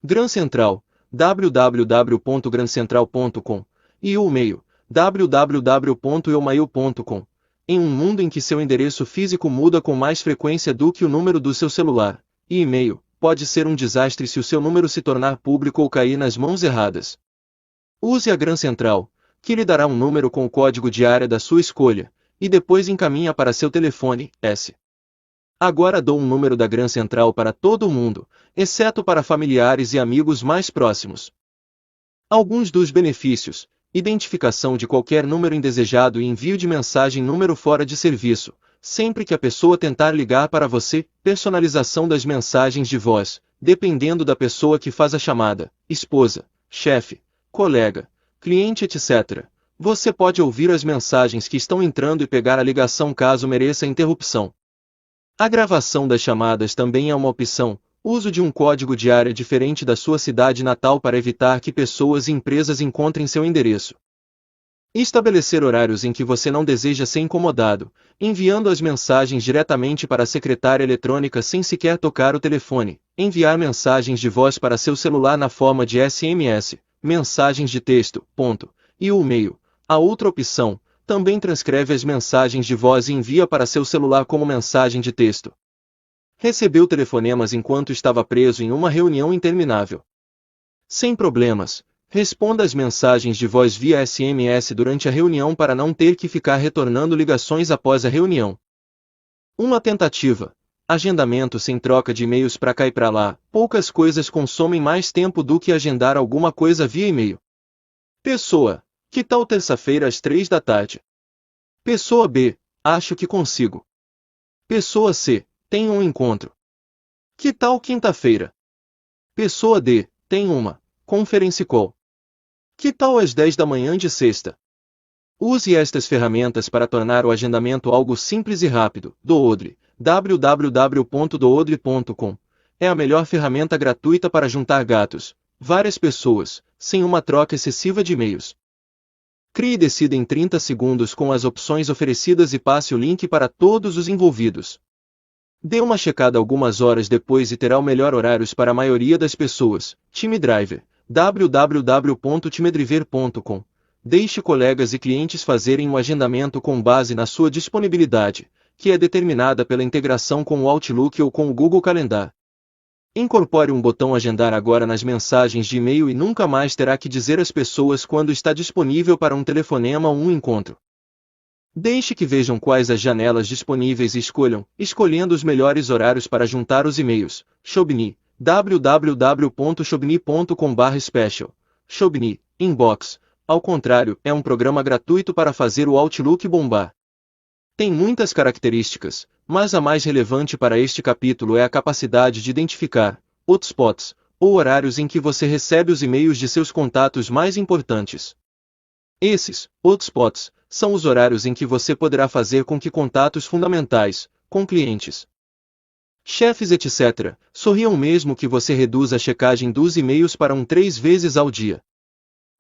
Gran Central, www.grancentral.com, e o e-mail, www.eumail.com. Em um mundo em que seu endereço físico muda com mais frequência do que o número do seu celular, e e-mail pode ser um desastre se o seu número se tornar público ou cair nas mãos erradas. Use a Gran Central, que lhe dará um número com o código de área da sua escolha, e depois encaminha para seu telefone, S. Agora dou um número da Gran Central para todo o mundo, exceto para familiares e amigos mais próximos. Alguns dos benefícios: identificação de qualquer número indesejado e envio de mensagem número fora de serviço, sempre que a pessoa tentar ligar para você, personalização das mensagens de voz, dependendo da pessoa que faz a chamada, esposa, chefe, colega, cliente, etc. Você pode ouvir as mensagens que estão entrando e pegar a ligação caso mereça interrupção. A gravação das chamadas também é uma opção. Uso de um código de área diferente da sua cidade natal para evitar que pessoas e empresas encontrem seu endereço. Estabelecer horários em que você não deseja ser incomodado, enviando as mensagens diretamente para a secretária eletrônica sem sequer tocar o telefone. Enviar mensagens de voz para seu celular na forma de SMS, mensagens de texto, e o e-mail. A outra opção, também transcreve as mensagens de voz e envia para seu celular como mensagem de texto. Recebeu telefonemas enquanto estava preso em uma reunião interminável. Sem problemas, responda as mensagens de voz via SMS durante a reunião para não ter que ficar retornando ligações após a reunião. Uma tentativa. Agendamento sem troca de e-mails para cá e para lá. Poucas coisas consomem mais tempo do que agendar alguma coisa via e-mail. Pessoa: que tal terça-feira às 3 da tarde? Pessoa B: acho que consigo. Pessoa C: tenho um encontro. Que tal quinta-feira? Pessoa D: tem uma conference call. Que tal às 10 da manhã de sexta? Use estas ferramentas para tornar o agendamento algo simples e rápido. Doodle, www.doodle.com. É a melhor ferramenta gratuita para juntar gatos, várias pessoas, sem uma troca excessiva de e-mails. Crie e decida em 30 segundos com as opções oferecidas e passe o link para todos os envolvidos. Dê uma checada algumas horas depois e terá o melhor horários para a maioria das pessoas. TeamDriver, www.teamdriver.com. Deixe colegas e clientes fazerem o agendamento com base na sua disponibilidade, que é determinada pela integração com o Outlook ou com o Google Calendar. Incorpore um botão Agendar agora nas mensagens de e-mail e nunca mais terá que dizer às pessoas quando está disponível para um telefonema ou um encontro. Deixe que vejam quais as janelas disponíveis e escolhendo os melhores horários para juntar os e-mails. Shobni, www.shobni.com/special. Shobni, Inbox, ao contrário, é um programa gratuito para fazer o Outlook bombar. Tem muitas características, mas a mais relevante para este capítulo é a capacidade de identificar hotspots, ou horários em que você recebe os e-mails de seus contatos mais importantes. Esses hotspots são os horários em que você poderá fazer com que contatos fundamentais, com clientes, chefes, etc., sorriam mesmo que você reduza a checagem dos e-mails para 3 vezes ao dia.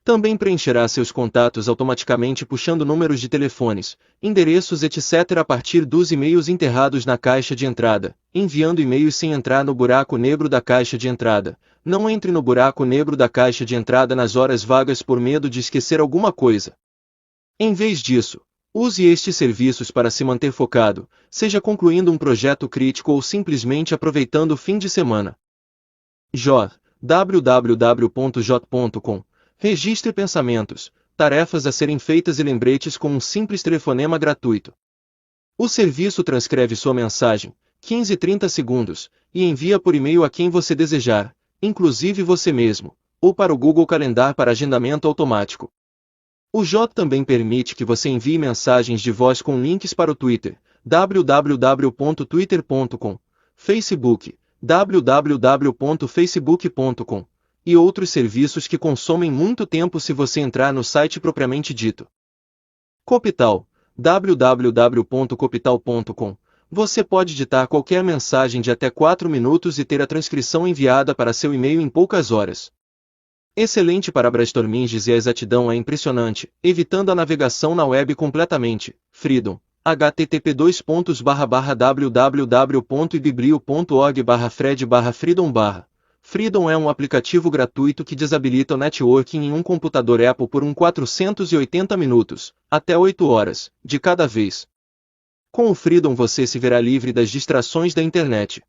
Também preencherá seus contatos automaticamente puxando números de telefones, endereços, etc. a partir dos e-mails enterrados na caixa de entrada, enviando e-mails sem entrar no buraco negro da caixa de entrada. Não entre no buraco negro da caixa de entrada nas horas vagas por medo de esquecer alguma coisa. Em vez disso, use estes serviços para se manter focado, seja concluindo um projeto crítico ou simplesmente aproveitando o fim de semana. www.j.com. Registre pensamentos, tarefas a serem feitas e lembretes com um simples telefonema gratuito. O serviço transcreve sua mensagem, 15-30 segundos, e envia por e-mail a quem você desejar, inclusive você mesmo, ou para o Google Calendar para agendamento automático. O J também permite que você envie mensagens de voz com links para o Twitter, www.twitter.com, Facebook, www.facebook.com, e outros serviços que consomem muito tempo se você entrar no site propriamente dito. Copital, www.copital.com. Você pode ditar qualquer mensagem de até 4 minutos e ter a transcrição enviada para seu e-mail em poucas horas. Excelente para brainstormings e a exatidão é impressionante, evitando a navegação na web completamente. Freedom. http://www.ibiblio.org/fred/freedom. Freedom é um aplicativo gratuito que desabilita o networking em um computador Apple por 480 minutos, até 8 horas, de cada vez. Com o Freedom você se verá livre das distrações da internet.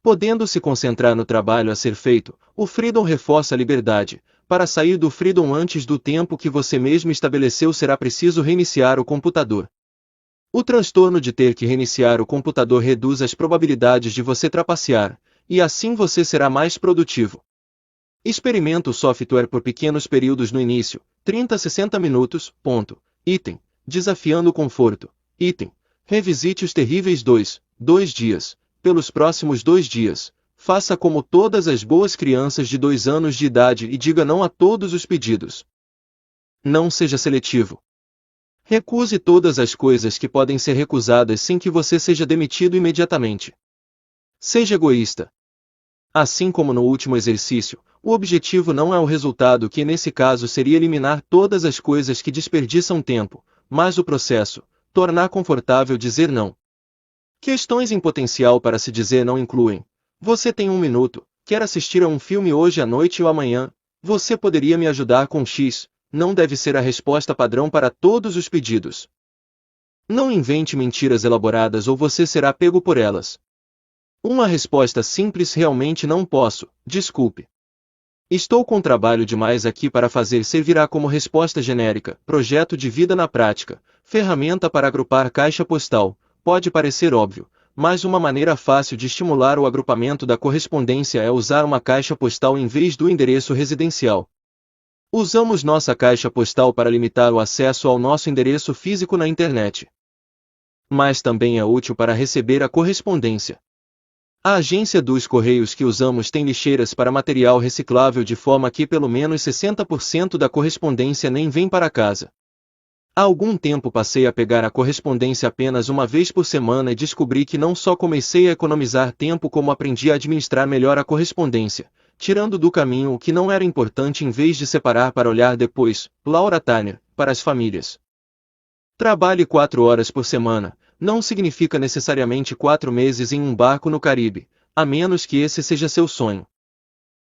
Podendo se concentrar no trabalho a ser feito, o Freedom reforça a liberdade. Para sair do Freedom antes do tempo que você mesmo estabeleceu será preciso reiniciar o computador. O transtorno de ter que reiniciar o computador reduz as probabilidades de você trapacear, e assim você será mais produtivo. Experimenta o software por pequenos períodos no início, 30 a 60 minutos, ponto. Item. Desafiando o conforto. Item. Revisite os terríveis 2 dias. Pelos próximos 2 dias, faça como todas as boas crianças de 2 anos de idade e diga não a todos os pedidos. Não seja seletivo. Recuse todas as coisas que podem ser recusadas sem que você seja demitido imediatamente. Seja egoísta. Assim como no último exercício, o objetivo não é o resultado, que nesse caso seria eliminar todas as coisas que desperdiçam tempo, mas o processo, tornar confortável dizer não. Questões em potencial para se dizer não incluem: você tem 1 minuto, quer assistir a um filme hoje à noite ou amanhã, você poderia me ajudar com X, não deve ser a resposta padrão para todos os pedidos. Não invente mentiras elaboradas ou você será pego por elas. Uma resposta simples: realmente não posso, desculpe. Estou com trabalho demais aqui para fazer servirá como resposta genérica. Projeto de vida na prática, ferramenta para agrupar caixa postal. Pode parecer óbvio, mas uma maneira fácil de estimular o agrupamento da correspondência é usar uma caixa postal em vez do endereço residencial. Usamos nossa caixa postal para limitar o acesso ao nosso endereço físico na internet. Mas também é útil para receber a correspondência. A agência dos Correios que usamos tem lixeiras para material reciclável de forma que pelo menos 60% da correspondência nem vem para casa. Há algum tempo passei a pegar a correspondência apenas uma vez por semana e descobri que não só comecei a economizar tempo como aprendi a administrar melhor a correspondência, tirando do caminho o que não era importante em vez de separar para olhar depois. Laura Tanner, para as famílias. Trabalhe 4 horas por semana, não significa necessariamente 4 meses em um barco no Caribe, a menos que esse seja seu sonho.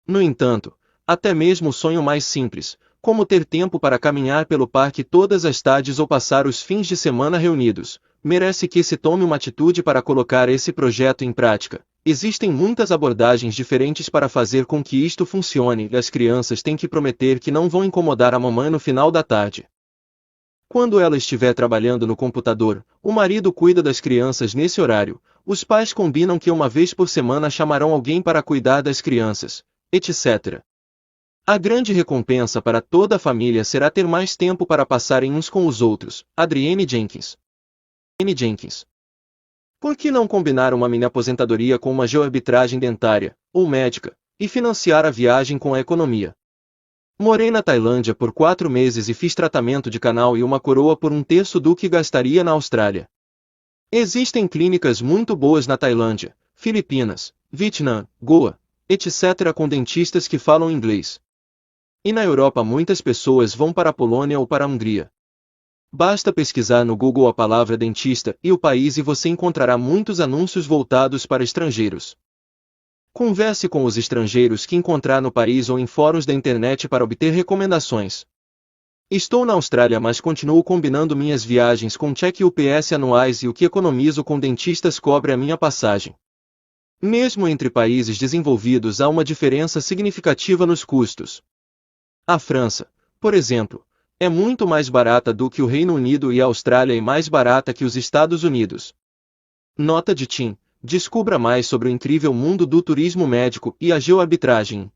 No entanto, até mesmo o sonho mais simples, como ter tempo para caminhar pelo parque todas as tardes ou passar os fins de semana reunidos, merece que se tome uma atitude para colocar esse projeto em prática. Existem muitas abordagens diferentes para fazer com que isto funcione e as crianças têm que prometer que não vão incomodar a mamãe no final da tarde. Quando ela estiver trabalhando no computador, o marido cuida das crianças nesse horário, os pais combinam que uma vez por semana chamarão alguém para cuidar das crianças, etc. A grande recompensa para toda a família será ter mais tempo para passarem uns com os outros. Adrienne Jenkins. Por que não combinar uma mini aposentadoria com uma geoarbitragem dentária, ou médica, e financiar a viagem com a economia? Morei na Tailândia por 4 meses e fiz tratamento de canal e uma coroa por 1/3 do que gastaria na Austrália. Existem clínicas muito boas na Tailândia, Filipinas, Vietnã, Goa, etc. com dentistas que falam inglês. E na Europa muitas pessoas vão para a Polônia ou para a Hungria. Basta pesquisar no Google a palavra dentista e o país e você encontrará muitos anúncios voltados para estrangeiros. Converse com os estrangeiros que encontrar no país ou em fóruns da internet para obter recomendações. Estou na Austrália, mas continuo combinando minhas viagens com cheque UPS anuais e o que economizo com dentistas cobre a minha passagem. Mesmo entre países desenvolvidos há uma diferença significativa nos custos. A França, por exemplo, é muito mais barata do que o Reino Unido e a Austrália é mais barata que os Estados Unidos. Nota de Tim. Descubra mais sobre o incrível mundo do turismo médico e a geoarbitragem.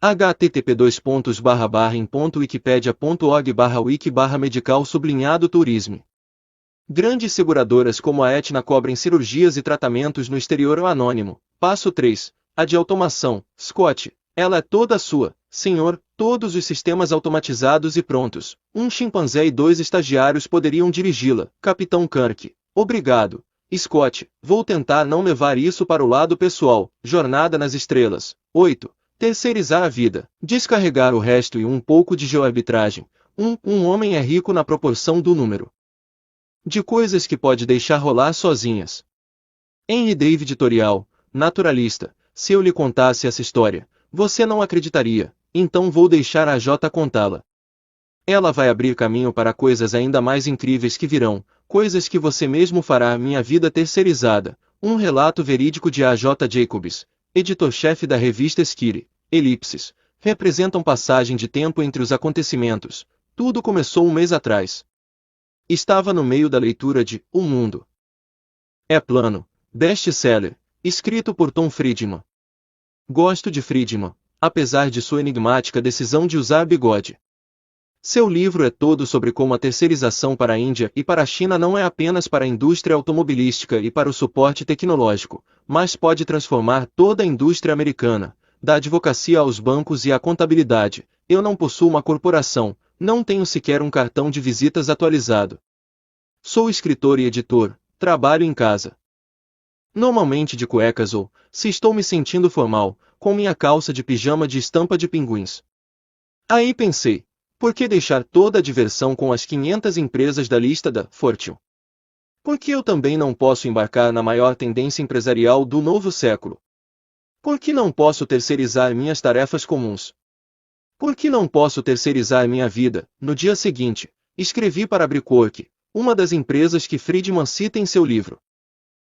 http://wikipedia.org/wiki/medical_turismo. Grandes seguradoras como a Aetna cobrem cirurgias e tratamentos no exterior anônimo. Passo 3. A de automação. Scott. Ela é toda sua, senhor. Todos os sistemas automatizados e prontos. Um chimpanzé e 2 estagiários poderiam dirigi-la. Capitão Kirk. Obrigado, Scott. Vou tentar não levar isso para o lado pessoal. Jornada nas Estrelas. 8. Terceirizar a vida, descarregar o resto e um pouco de geoarbitragem. Um homem é rico na proporção do número de coisas que pode deixar rolar sozinhas. Henry David Thoreau, naturalista. Se eu lhe contasse essa história, você não acreditaria, então vou deixar a J contá-la. Ela vai abrir caminho para coisas ainda mais incríveis que virão, coisas que você mesmo fará. Minha vida terceirizada, um relato verídico de A. J. Jacobs, editor-chefe da revista Esquire, elipses, representam passagem de tempo entre os acontecimentos. Tudo começou um mês atrás. Estava no meio da leitura de O Mundo é Plano, best-seller, escrito por Tom Friedman. Gosto de Friedman, apesar de sua enigmática decisão de usar bigode. Seu livro é todo sobre como a terceirização para a Índia e para a China não é apenas para a indústria automobilística e para o suporte tecnológico, mas pode transformar toda a indústria americana, da advocacia aos bancos e à contabilidade. Eu não possuo uma corporação, não tenho sequer um cartão de visitas atualizado. Sou escritor e editor, trabalho em casa. Normalmente de cuecas ou, se estou me sentindo formal, com minha calça de pijama de estampa de pinguins. Aí pensei, por que deixar toda a diversão com as 500 empresas da lista da Fortune? Por que eu também não posso embarcar na maior tendência empresarial do novo século? Por que não posso terceirizar minhas tarefas comuns? Por que não posso terceirizar minha vida? No dia seguinte, escrevi para a Brickwork, uma das empresas que Friedman cita em seu livro.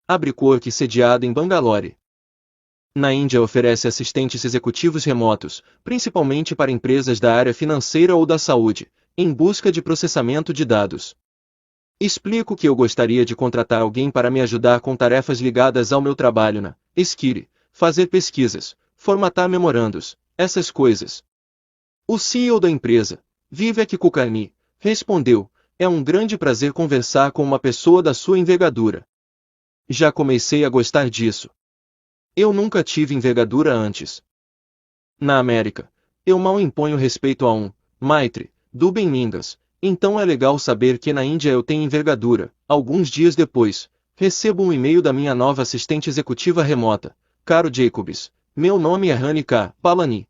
A Brickwork, sediada em Bangalore, na Índia, oferece assistentes executivos remotos, principalmente para empresas da área financeira ou da saúde, em busca de processamento de dados. Explico que eu gostaria de contratar alguém para me ajudar com tarefas ligadas ao meu trabalho na Esquire, fazer pesquisas, formatar memorandos, essas coisas. O CEO da empresa, Vivek Kulkarni, respondeu, é um grande prazer conversar com uma pessoa da sua envergadura. Já comecei a gostar disso. Eu nunca tive envergadura antes. Na América, eu mal imponho respeito a um Maitre, do Bem-Mingas, então é legal saber que na Índia eu tenho envergadura. Alguns dias depois, recebo um e-mail da minha nova assistente executiva remota. Caro Jacobs, meu nome é Hani K. Palani.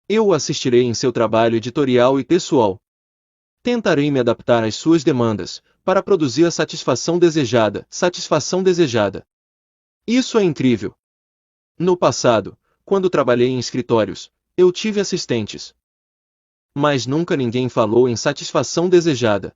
Eu o assistirei em seu trabalho editorial e pessoal. Tentarei me adaptar às suas demandas, para produzir a satisfação desejada. Satisfação desejada. Isso é incrível. No passado, quando trabalhei em escritórios, eu tive assistentes. Mas nunca ninguém falou em satisfação desejada.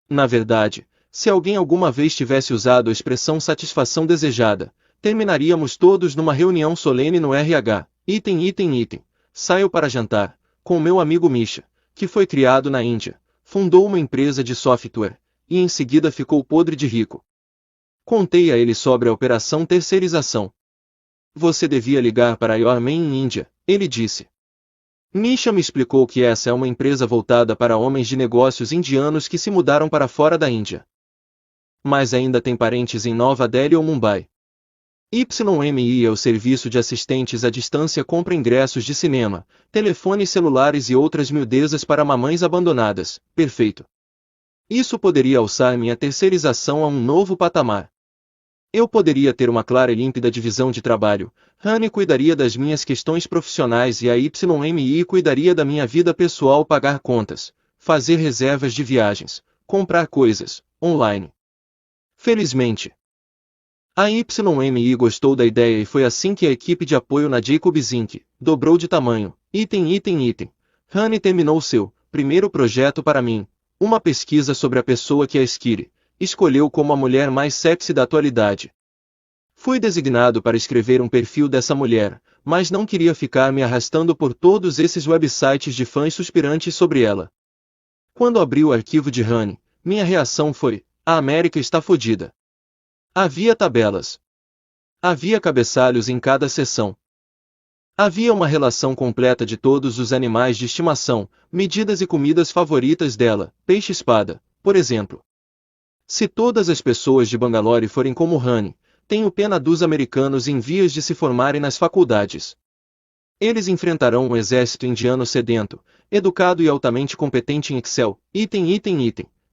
Na verdade, se alguém alguma vez tivesse usado a expressão satisfação desejada, terminaríamos todos numa reunião solene no RH. Item. Saio para jantar, com meu amigo Misha, que foi criado na Índia, fundou uma empresa de software, e em seguida ficou podre de rico. Contei a ele sobre a operação terceirização. Você devia ligar para Your Man em Índia, ele disse. Misha me explicou que essa é uma empresa voltada para homens de negócios indianos que se mudaram para fora da Índia. Mas ainda tem parentes em Nova Delhi ou Mumbai. YMI é o serviço de assistentes à distância, compra ingressos de cinema, telefones celulares e outras miudezas para mamães abandonadas. Perfeito. Isso poderia alçar minha terceirização a um novo patamar. Eu poderia ter uma clara e límpida divisão de trabalho. Hani cuidaria das minhas questões profissionais e a YMI cuidaria da minha vida pessoal, pagar contas, fazer reservas de viagens, comprar coisas, online. Felizmente, a YMI gostou da ideia e foi assim que a equipe de apoio na Jacobs Inc. dobrou de tamanho. Item. Hani terminou seu primeiro projeto para mim, uma pesquisa sobre a pessoa que a Esquire escolheu como a mulher mais sexy da atualidade. Fui designado para escrever um perfil dessa mulher, mas não queria ficar me arrastando por todos esses websites de fãs suspirantes sobre ela. Quando abri o arquivo de Hani, minha reação foi: a América está fodida. Havia tabelas. Havia cabeçalhos em cada seção. Havia uma relação completa de todos os animais de estimação, medidas e comidas favoritas dela, peixe-espada, por exemplo. Se todas as pessoas de Bangalore forem como Hani, tenho pena dos americanos em vias de se formarem nas faculdades. Eles enfrentarão um exército indiano sedento, educado e altamente competente em Excel. Item.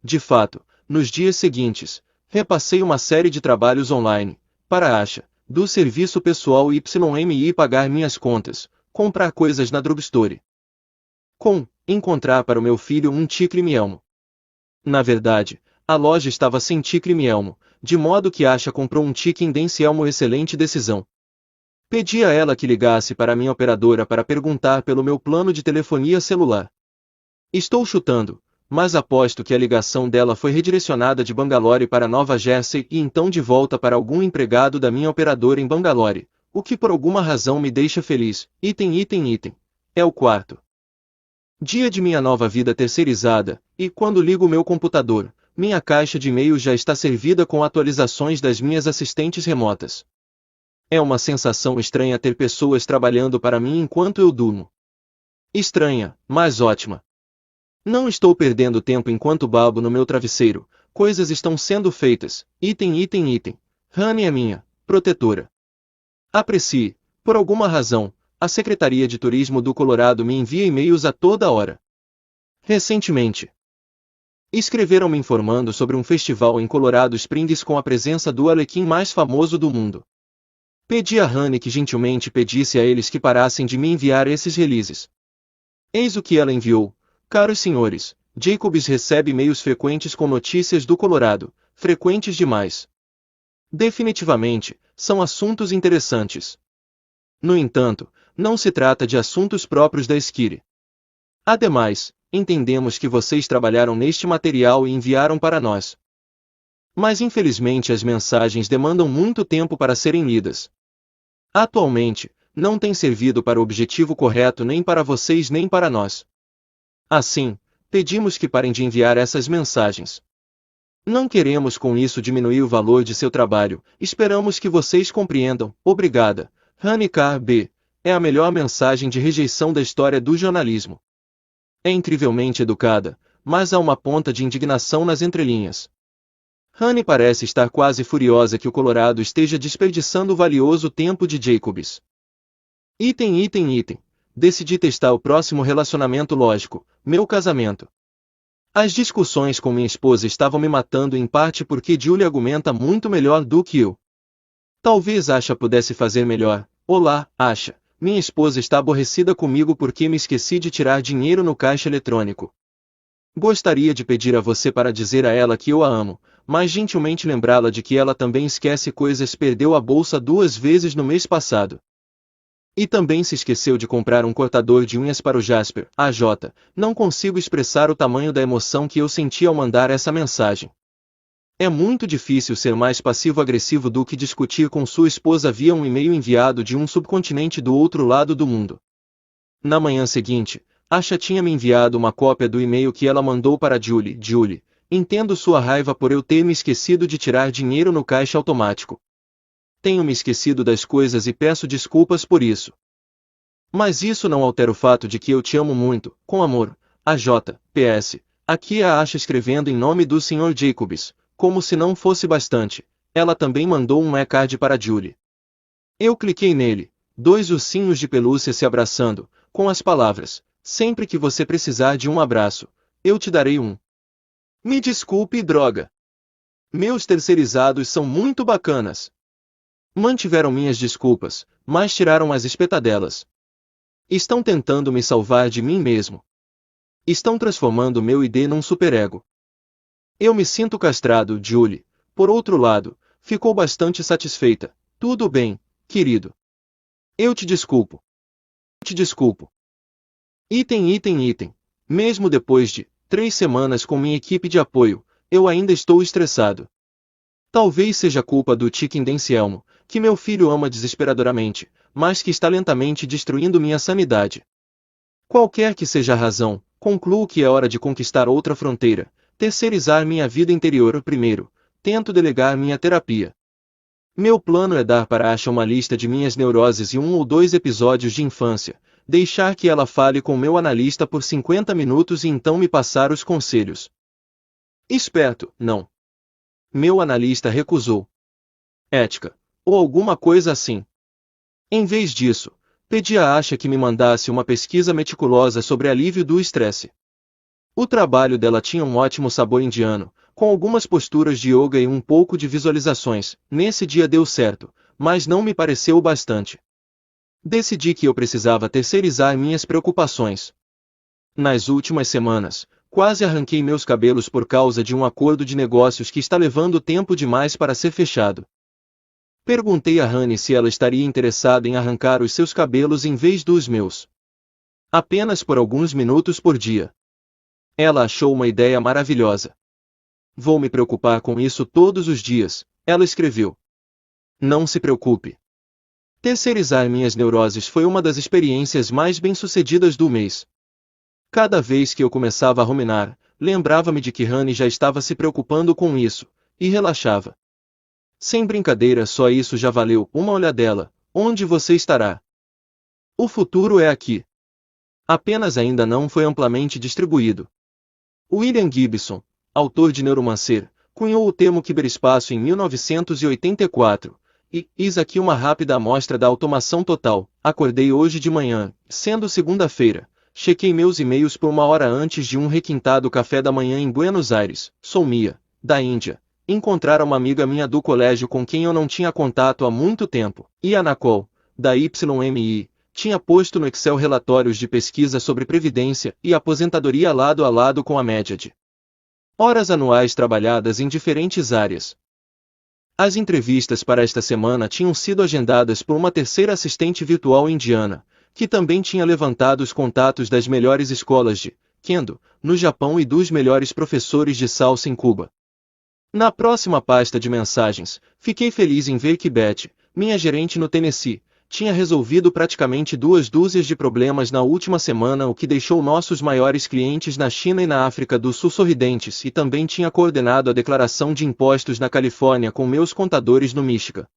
De fato, nos dias seguintes, repassei uma série de trabalhos online, para a Asha, do serviço pessoal YMI pagar minhas contas, comprar coisas na drugstore. Encontrar para o meu filho um tigre Mielmo. Na verdade, a loja estava sem tigre Mielmo, de modo que Asha comprou um Chicken Dance Elmo. Excelente decisão. Pedi a ela que ligasse para minha operadora para perguntar pelo meu plano de telefonia celular. Estou chutando, mas aposto que a ligação dela foi redirecionada de Bangalore para Nova Jersey e então de volta para algum empregado da minha operadora em Bangalore, o que por alguma razão me deixa feliz. Item. É o quarto dia de minha nova vida terceirizada, e quando ligo meu computador, minha caixa de e-mails já está servida com atualizações das minhas assistentes remotas. É uma sensação estranha ter pessoas trabalhando para mim enquanto eu durmo. Estranha, mas ótima. Não estou perdendo tempo enquanto babo no meu travesseiro, coisas estão sendo feitas. Item. Honey é minha protetora. Aprecie, por alguma razão, a Secretaria de Turismo do Colorado me envia e-mails a toda hora. Recentemente, escreveram me informando sobre um festival em Colorado Springs com a presença do arlequim mais famoso do mundo. Pedi a Honey que gentilmente pedisse a eles que parassem de me enviar esses releases. Eis o que ela enviou. Caros senhores, Jacobs recebe e-mails frequentes com notícias do Colorado, frequentes demais. Definitivamente, são assuntos interessantes. No entanto, não se trata de assuntos próprios da Esquire. Ademais, entendemos que vocês trabalharam neste material e enviaram para nós. Mas infelizmente as mensagens demandam muito tempo para serem lidas. Atualmente, não tem servido para o objetivo correto nem para vocês nem para nós. Assim, pedimos que parem de enviar essas mensagens. Não queremos com isso diminuir o valor de seu trabalho, esperamos que vocês compreendam. Obrigada, Honey K.B. É a melhor mensagem de rejeição da história do jornalismo. É incrivelmente educada, mas há uma ponta de indignação nas entrelinhas. Honey parece estar quase furiosa que o Colorado esteja desperdiçando o valioso tempo de Jacobs. Item. Decidi testar o próximo relacionamento lógico, meu casamento. As discussões com minha esposa estavam me matando em parte porque Julie argumenta muito melhor do que eu. Talvez Asha pudesse fazer melhor. Olá, Asha. Minha esposa está aborrecida comigo porque me esqueci de tirar dinheiro no caixa eletrônico. Gostaria de pedir a você para dizer a ela que eu a amo, mas gentilmente lembrá-la de que ela também esquece coisas. Perdeu a bolsa 2 vezes no mês passado. E também se esqueceu de comprar um cortador de unhas para o Jasper. AJ, não consigo expressar o tamanho da emoção que eu senti ao mandar essa mensagem. É muito difícil ser mais passivo-agressivo do que discutir com sua esposa via um e-mail enviado de um subcontinente do outro lado do mundo. Na manhã seguinte, Asha tinha me enviado uma cópia do e-mail que ela mandou para Julie. Julie, entendo sua raiva por eu ter me esquecido de tirar dinheiro no caixa automático. Tenho me esquecido das coisas e peço desculpas por isso. Mas isso não altera o fato de que eu te amo muito, com amor. AJ, PS. Aqui é a Asha escrevendo em nome do Sr. Jacobs. Como se não fosse bastante, ela também mandou um e-card para Julie. Eu cliquei nele, 2 ursinhos de pelúcia se abraçando, com as palavras: sempre que você precisar de um abraço, eu te darei um. Me desculpe, droga. Meus terceirizados são muito bacanas. Mantiveram minhas desculpas, mas tiraram as espetadelas. Estão tentando me salvar de mim mesmo. Estão transformando meu ID num superego. Eu me sinto castrado. Julie, por outro lado, ficou bastante satisfeita. Tudo bem, querido. Eu te desculpo. Item. Mesmo depois de 3 semanas com minha equipe de apoio, eu ainda estou estressado. Talvez seja culpa do Chicken Dance Elmo, que meu filho ama desesperadoramente, mas que está lentamente destruindo minha sanidade. Qualquer que seja a razão, concluo que é hora de conquistar outra fronteira. Terceirizar minha vida interior primeiro. Tento delegar minha terapia. Meu plano é dar para Asha uma lista de minhas neuroses e 1 ou 2 episódios de infância, deixar que ela fale com meu analista por 50 minutos e então me passar os conselhos. Esperto, não. Meu analista recusou. Ética, ou alguma coisa assim. Em vez disso, pedi a Asha que me mandasse uma pesquisa meticulosa sobre alívio do estresse. O trabalho dela tinha um ótimo sabor indiano, com algumas posturas de yoga e um pouco de visualizações. Nesse dia deu certo, mas não me pareceu o bastante. Decidi que eu precisava terceirizar minhas preocupações. Nas últimas semanas, quase arranquei meus cabelos por causa de um acordo de negócios que está levando tempo demais para ser fechado. Perguntei a Honey se ela estaria interessada em arrancar os seus cabelos em vez dos meus. Apenas por alguns minutos por dia. Ela achou uma ideia maravilhosa. Vou me preocupar com isso todos os dias, ela escreveu. Não se preocupe. Terceirizar minhas neuroses foi uma das experiências mais bem-sucedidas do mês. Cada vez que eu começava a ruminar, lembrava-me de que Honey já estava se preocupando com isso, e relaxava. Sem brincadeira, só isso já valeu uma olhadela. Onde você estará? O futuro é aqui. Apenas ainda não foi amplamente distribuído. William Gibson, autor de Neuromancer, cunhou o termo ciberespaço em 1984, e eis aqui uma rápida amostra da automação total. Acordei hoje de manhã, sendo segunda-feira, chequei meus e-mails por uma hora antes de um requintado café da manhã em Buenos Aires, sou Mia, da Índia. Encontrar uma amiga minha do colégio com quem eu não tinha contato há muito tempo, e a Nicole, da YMI, tinha posto no Excel relatórios de pesquisa sobre previdência e aposentadoria lado a lado com a média de horas anuais trabalhadas em diferentes áreas. As entrevistas para esta semana tinham sido agendadas por uma terceira assistente virtual indiana, que também tinha levantado os contatos das melhores escolas de Kendo, no Japão e dos melhores professores de salsa em Cuba. Na próxima pasta de mensagens, fiquei feliz em ver que Beth, minha gerente no Tennessee, tinha resolvido praticamente 2 dúzias de problemas na última semana, o que deixou nossos maiores clientes na China e na África do Sul sorridentes, e também tinha coordenado a declaração de impostos na Califórnia com meus contadores no Michigan.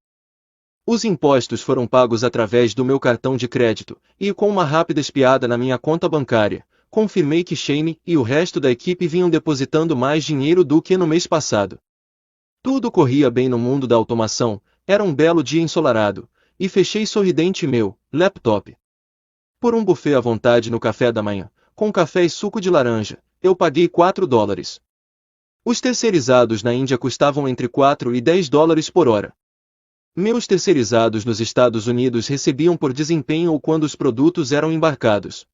Os impostos foram pagos através do meu cartão de crédito, e com uma rápida espiada na minha conta bancária, confirmei que Shane e o resto da equipe vinham depositando mais dinheiro do que no mês passado. Tudo corria bem no mundo da automação, era um belo dia ensolarado, e fechei sorridente meu laptop. Por um buffet à vontade no café da manhã, com café e suco de laranja, eu paguei $4. Os terceirizados na Índia custavam entre 4 e 10 dólares por hora. Meus terceirizados nos Estados Unidos recebiam por desempenho ou quando os produtos eram embarcados.